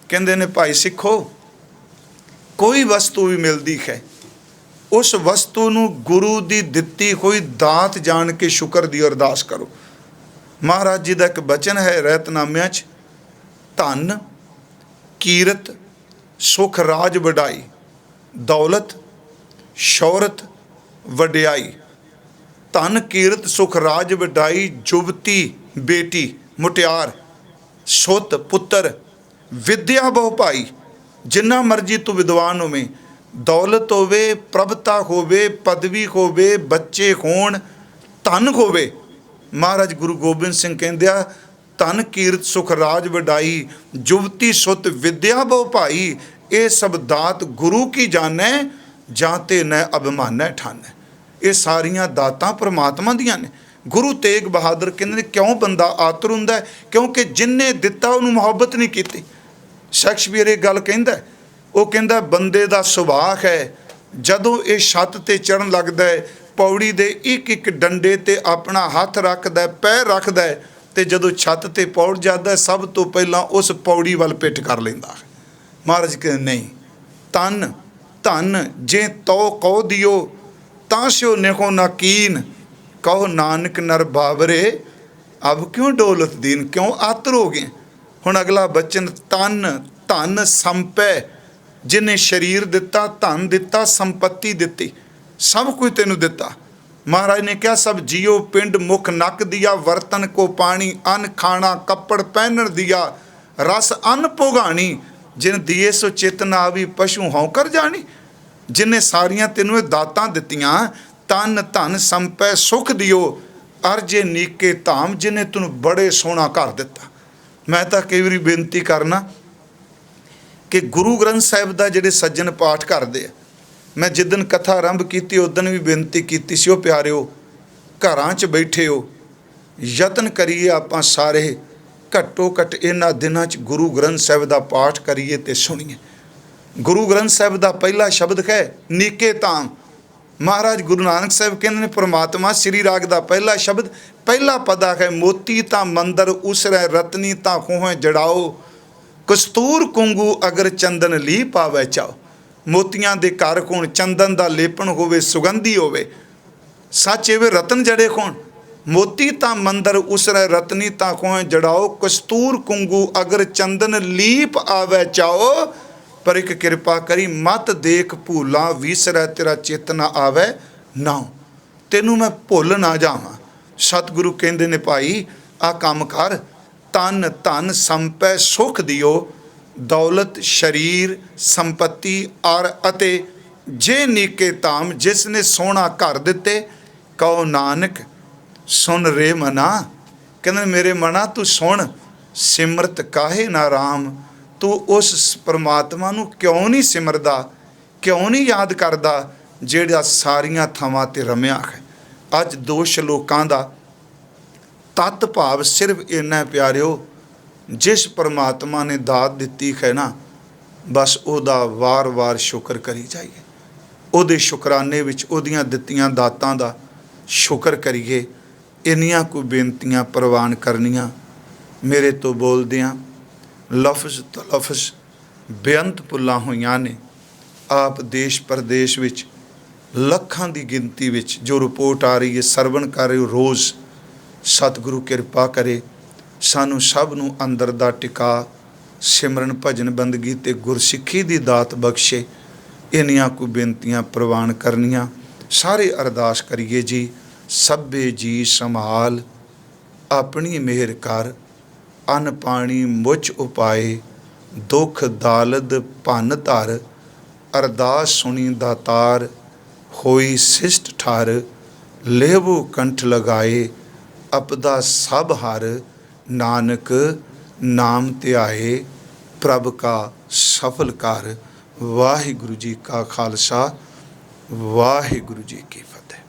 ਕਹਿੰਦੇ ਨੇ ਭਾਈ ਸਿੱਖੋ ਕੋਈ ਵਸਤੂ ਵੀ ਮਿਲਦੀ ਹੈ ਉਸ ਵਸਤੂ ਨੂੰ ਗੁਰੂ ਦੀ ਦਿੱਤੀ ਹੋਈ ਦਾਤ ਜਾਣ ਕੇ ਸ਼ੁਕਰ ਦੀ ਅਰਦਾਸ ਕਰੋ। ਮਹਾਰਾਜ ਜੀ ਦਾ ਇੱਕ ਬਚਨ ਹੈ ਰਹਿਤਨਾਮਿਆਂ 'ਚ, ਧਨ ਕੀਰਤ ਸੁਖ ਰਾਜ ਵਡਾਈ, ਦੌਲਤ ਸ਼ੌਹਰਤ ਵਡਿਆਈ। ਧਨ ਕੀਰਤ ਸੁਖ ਰਾਜ ਵਡਾਈ, ਜੁਵਤੀ ਬੇਟੀ ਮੁਟਿਆਰ, ਸੁੱਤ ਪੁੱਤਰ, ਵਿਦਿਆ ਬਹੁ ਭਾਈ। ਜਿੰਨਾ ਮਰਜੀ ਤੂੰ ਵਿਦਵਾਨ ਹੋਵੇਂ, ਦੌਲਤ ਹੋਵੇ, ਪ੍ਰਭਤਾ ਹੋਵੇ, ਪਦਵੀ ਹੋਵੇ, ਬੱਚੇ ਹੋਣ, ਧਨ ਹੋਵੇ। ਮਹਾਰਾਜ ਗੁਰੂ ਗੋਬਿੰਦ ਸਿੰਘ ਕਹਿੰਦੇ ਆ ਧਨ ਕੀਰਤ ਸੁਖ ਰਾਜ ਵਡਾਈ, ਜੁਵਤੀ ਸੁੱਤ ਵਿਦਿਆ ਬਹੁ ਭਾਈ। ਇਹ ਸਭ ਦਾਤ ਗੁਰੂ ਕੀ ਜਾਣੈ, ਜਾਂ ਤੇ ਨੈ ਅਭਿਮਾਨੈ ਠਾਨੈ। ਇਹ ਸਾਰੀਆਂ ਦਾਤਾਂ ਪਰਮਾਤਮਾ ਦੀਆਂ ਨੇ। ਗੁਰੂ ਤੇਗ ਬਹਾਦਰ ਕਹਿੰਦੇ ਨੇ ਕਿਉਂ ਬੰਦਾ ਆਤੁਰ ਹੁੰਦਾ ਹੈ? ਕਿਉਂਕਿ ਜਿਨਨੇ ਦਿੱਤਾ ਉਹਨੂੰ ਮੁਹੱਬਤ ਨਹੀਂ ਕੀਤੀ। ਸ਼ੇਕਸਪੀਅਰ ਇਹ ਗੱਲ ਕਹਿੰਦਾ, ਉਹ ਕਹਿੰਦਾ ਬੰਦੇ ਦਾ ਸੁਭਾਅ ਹੈ ਜਦੋਂ ਇਹ ਛੱਤ ਤੇ ਚੜ੍ਹਨ ਲੱਗਦਾ ਹੈ, ਪੌੜੀ ਦੇ ਇੱਕ ਇੱਕ ਡੰਡੇ ਤੇ ਆਪਣਾ ਹੱਥ ਰੱਖਦਾ, ਪੈਰ ਰੱਖਦਾ ਹੈ, ਤੇ ਜਦੋਂ ਛੱਤ ਤੇ ਪਹੁੰਚ ਜਾਂਦਾ ਸਭ ਤੋਂ ਪਹਿਲਾਂ ਉਸ ਪੌੜੀ ਵੱਲ ਪਿੱਠ ਕਰ ਲੈਂਦਾ ਹੈ। ਮਹਾਰਾਜ ਕਹਿੰਦੇ ਨਹੀਂ, ਤਨ ਧਨ ਜੇ ਤੋ ਕਹੋ ਦਿਓ ਤਾਂ ਸਿਓ ਨਿਖੋ ਨਾਕੀਨ, ਕਹੋ ਨਾਨਕ ਨਰ ਬਾਬਰੇ ਅਬ ਕਿਉਂ ਡੋਲਤ ਦੀਨ। ਕਿਉਂ ਆਤਰ ਹੋ ਗਏ? ਹੁਣ ਅਗਲਾ ਬਚਨ, ਤਨ ਧਨ ਸੰਪੈ, ਜਿਹਨੇ ਸਰੀਰ ਦਿੱਤਾ, ਧਨ ਦਿੱਤਾ, ਸੰਪत्ति ਦਿੱਤੀ, ਸਭ ਕੁਝ ਤੈਨੂੰ ਦਿੱਤਾ। ਮਹਾਰਾਜ ਨੇ ਕਿਹਾ ਸਭ ਜੀਓ ਪਿੰਡ ਮੁਖ ਨੱਕ ਦਿਆ, ਵਰਤਨ ਕੋ ਪਾਣੀ ਅੰਨ ਖਾਣਾ ਕੱਪੜ ਪਹਿਨਣ ਦਿਆ, ਰਸ ਅੰਨ ਭੋਗਾਣੀ, ਜਿਨ ਦੀਏ ਸੋ ਚੇਤਨਾ ਆਵੀ ਪਸ਼ੂ ਹੌਂਕਰ ਜਾਣੀ। ਜਿਹਨੇ ਸਾਰੀਆਂ ਤੈਨੂੰ ਇਹ ਦਾਤਾਂ ਦਿੱਤੀਆਂ, ਤਨ ਧਨ ਸੰਪੈ ਸੁਖ ਦਿਓ, ਅਰਜੇ ਨੀਕੇ ਧਾਮ, ਜਿਹਨੇ ਤੈਨੂੰ ਬੜੇ ਸੋਹਣਾ ਘਰ ਦਿੱਤਾ। ਮੈਂ ਤਾਂ ਕਈ ਵਾਰੀ ਬੇਨਤੀ ਕਰਨਾ ਕਿ ਗੁਰੂ ਗ੍ਰੰਥ ਸਾਹਿਬ ਦਾ ਜਿਹੜੇ ਸੱਜਣ ਪਾਠ ਕਰਦੇ ਆ, ਮੈਂ ਜਿੱਦਣ ਕਥਾ ਆਰੰਭ ਕੀਤੀ ਉਦਣ ਵੀ ਬੇਨਤੀ ਕੀਤੀ ਸੀ, ਉਹ ਪਿਆਰਿਓ ਘਰਾਂ 'ਚ ਬੈਠੇ ਹੋ, ਯਤਨ ਕਰੀਏ ਆਪਾਂ ਸਾਰੇ ਘੱਟੋ ਘੱਟ ਇਹਨਾਂ ਦਿਨਾਂ 'ਚ ਗੁਰੂ ਗ੍ਰੰਥ ਸਾਹਿਬ ਦਾ ਪਾਠ ਕਰੀਏ ਤੇ ਸੁਣੀਏ। ਗੁਰੂ ਗ੍ਰੰਥ ਸਾਹਿਬ ਦਾ ਪਹਿਲਾ ਸ਼ਬਦ ਹੈ ਨੀਕੇ ਧਾਮ। ਮਹਾਰਾਜ ਗੁਰੂ ਨਾਨਕ ਸਾਹਿਬ ਕਹਿੰਦੇ ਨੇ ਪ੍ਰਮਾਤਮਾ ਸ੍ਰੀ ਰਾਗ ਦਾ ਪਹਿਲਾ ਸ਼ਬਦ, ਪਹਿਲਾ ਪਦਾ ਹੈ ਮੋਤੀ ਤਾਂ ਮੰਦਰ ਉਸਰੈ, ਰਤਨੀ ਤਾਂ ਖੋਹੇ ਜੜਾਓ, ਕਸਤੂਰ ਕੁੰਗੂ ਅਗਰ ਚੰਦਨ ਲੀ ਪਾਵੈ ਚਾਓ। ਮੋਤੀਆਂ ਦੇ ਘਰ ਕੋਣ, ਚੰਦਨ ਦਾ ਲੇਪਣ ਹੋਵੇ, ਸੁਗੰਧੀ ਹੋਵੇ, ਸੱਚ ਇਹ ਰਤਨ ਜੜੇ ਕੋਣ। ਮੋਤੀ ਤਾਂ ਮੰਦਰ ਉਸਰੈ, ਰਤਨੀ ਤਾਂ ਖੋਹੇ ਜੜਾਓ, ਕਸਤੂਰ ਕੁੰਗੂ ਅਗਰ ਚੰਦਨ ਲੀਪ ਆਵੈ ਚਾਓ, ਪਰ ਇੱਕ ਕਿਰਪਾ ਕਰੀ ਮਤ ਦੇਖ ਭੂਲਾਂ, ਵੀਸਰੈ ਤੇਰਾ ਚੇਤਨਾ ਆਵੈ ਨਾਉ। ਤੈਨੂੰ ਮੈਂ ਭੁੱਲ ਨਾ ਜਾਵਾਂ। ਸਤਿਗੁਰੂ ਕਹਿੰਦੇ ਨੇ ਭਾਈ ਆਹ ਕੰਮ ਕਰ, ਤਨ ਧਨ ਸੰਪੈ ਸੁਖ ਦਿਓ, ਦੌਲਤ ਸਰੀਰ ਸੰਪत्ति ਔਰ ਅਤੇ ਜੇ ਨੀਕੇ ਧਾਮ, ਜਿਸ ਨੇ ਸੋਹਣਾ ਘਰ ਦਿੱਤੇ, ਕਹੋ ਨਾਨਕ ਸੁਣ ਰੇ ਮਨਾ। ਕਹਿੰਦੇ ਮੇਰੇ ਮਨਾ ਤੂੰ ਸੁਣ, ਸਿਮਰਤ ਕਾਹੇ ਨਾ ਰਾਮ, ਤੂੰ ਉਸ ਪਰਮਾਤਮਾ ਨੂੰ ਕਿਉਂ ਨਹੀਂ ਸਿਮਰਦਾ, ਕਿਉਂ ਨਹੀਂ ਯਾਦ ਕਰਦਾ ਜਿਹੜਾ ਸਾਰੀਆਂ ਥਾਵਾਂ 'ਤੇ ਰਮਿਆ ਹੈ। ਅੱਜ ਦੋ ਸ਼ਲੋਕਾਂ ਦਾ ਤਤ ਭਾਵ ਸਿਰਫ ਇੰਨਾ ਪਿਆਰਿਓ, ਜਿਸ ਪਰਮਾਤਮਾ ਨੇ ਦਾਤ ਦਿੱਤੀ ਹੈ ਨਾ, ਬਸ ਉਹਦਾ ਵਾਰ-ਵਾਰ ਸ਼ੁਕਰ ਕਰੀ ਜਾਈਏ, ਉਹਦੇ ਸ਼ੁਕਰਾਨੇ ਵਿੱਚ ਉਹਦੀਆਂ ਦਿੱਤੀਆਂ ਦਾਤਾਂ ਦਾ ਸ਼ੁਕਰ ਕਰੀਏ। ਇੰਨੀਆਂ ਕੁ ਬੇਨਤੀਆਂ ਪ੍ਰਵਾਨ ਕਰਨੀਆਂ ਮੇਰੇ ਤੋਂ ਬੋਲਦਿਆਂ ਲਫ਼ਜ਼ ਤੋਂ ਲਫ਼ਜ਼ ਬੇਅੰਤ ਭੁੱਲਾਂ ਹੋਈਆਂ ਨੇ। ਆਪ ਦੇਸ਼ ਪ੍ਰਦੇਸ਼ ਵਿੱਚ ਲੱਖਾਂ ਦੀ ਗਿਣਤੀ ਵਿੱਚ ਜੋ ਰਿਪੋਰਟ ਆ ਰਹੀ ਹੈ, ਸਰਵਣ ਕਰ ਰਹੇ ਹੋ ਰੋਜ਼। ਸਤਿਗੁਰੂ ਕਿਰਪਾ ਕਰੇ ਸਾਨੂੰ ਸਭ ਨੂੰ ਅੰਦਰ ਦਾ ਟਿਕਾ, ਸਿਮਰਨ ਭਜਨ ਬੰਦਗੀ ਤੇ ਗੁਰਸਿੱਖੀ ਦੀ ਦਾਤ ਬਖਸ਼ੇ। ਇੰਨੀਆਂ ਕੁ ਬੇਨਤੀਆਂ ਪ੍ਰਵਾਨ ਕਰਨੀਆਂ। ਸਾਰੇ ਅਰਦਾਸ ਕਰੀਏ ਜੀ, ਸਭੇ ਜੀ ਸੰਭਾਲ ਆਪਣੀ ਮਿਹਰ ਕਰ, ਅੰਨ ਪਾਣੀ ਮੁੱਚ ਉਪਾਏ, ਦੁੱਖ ਦਾਲਦ ਭੰਨ ਧਰ, ਅਰਦਾਸ ਸੁਣੀ ਦਾਤਾਰ, ਹੋਈ ਸਿਸ਼ਟ ਠਰ, ਲੇਵੋ ਕੰਠ ਲਗਾਏ, ਅਪਦਾ ਸਭ ਹਰ, ਨਾਨਕ ਨਾਮ ਧਿਆਏ, ਪ੍ਰਭ ਕਾ ਸਫਲ ਕਰ। ਵਾਹਿਗੁਰੂ ਜੀ ਕਾ ਖਾਲਸਾ, ਵਾਹਿਗੁਰੂ ਜੀ ਕੀ ਫਤਿਹ।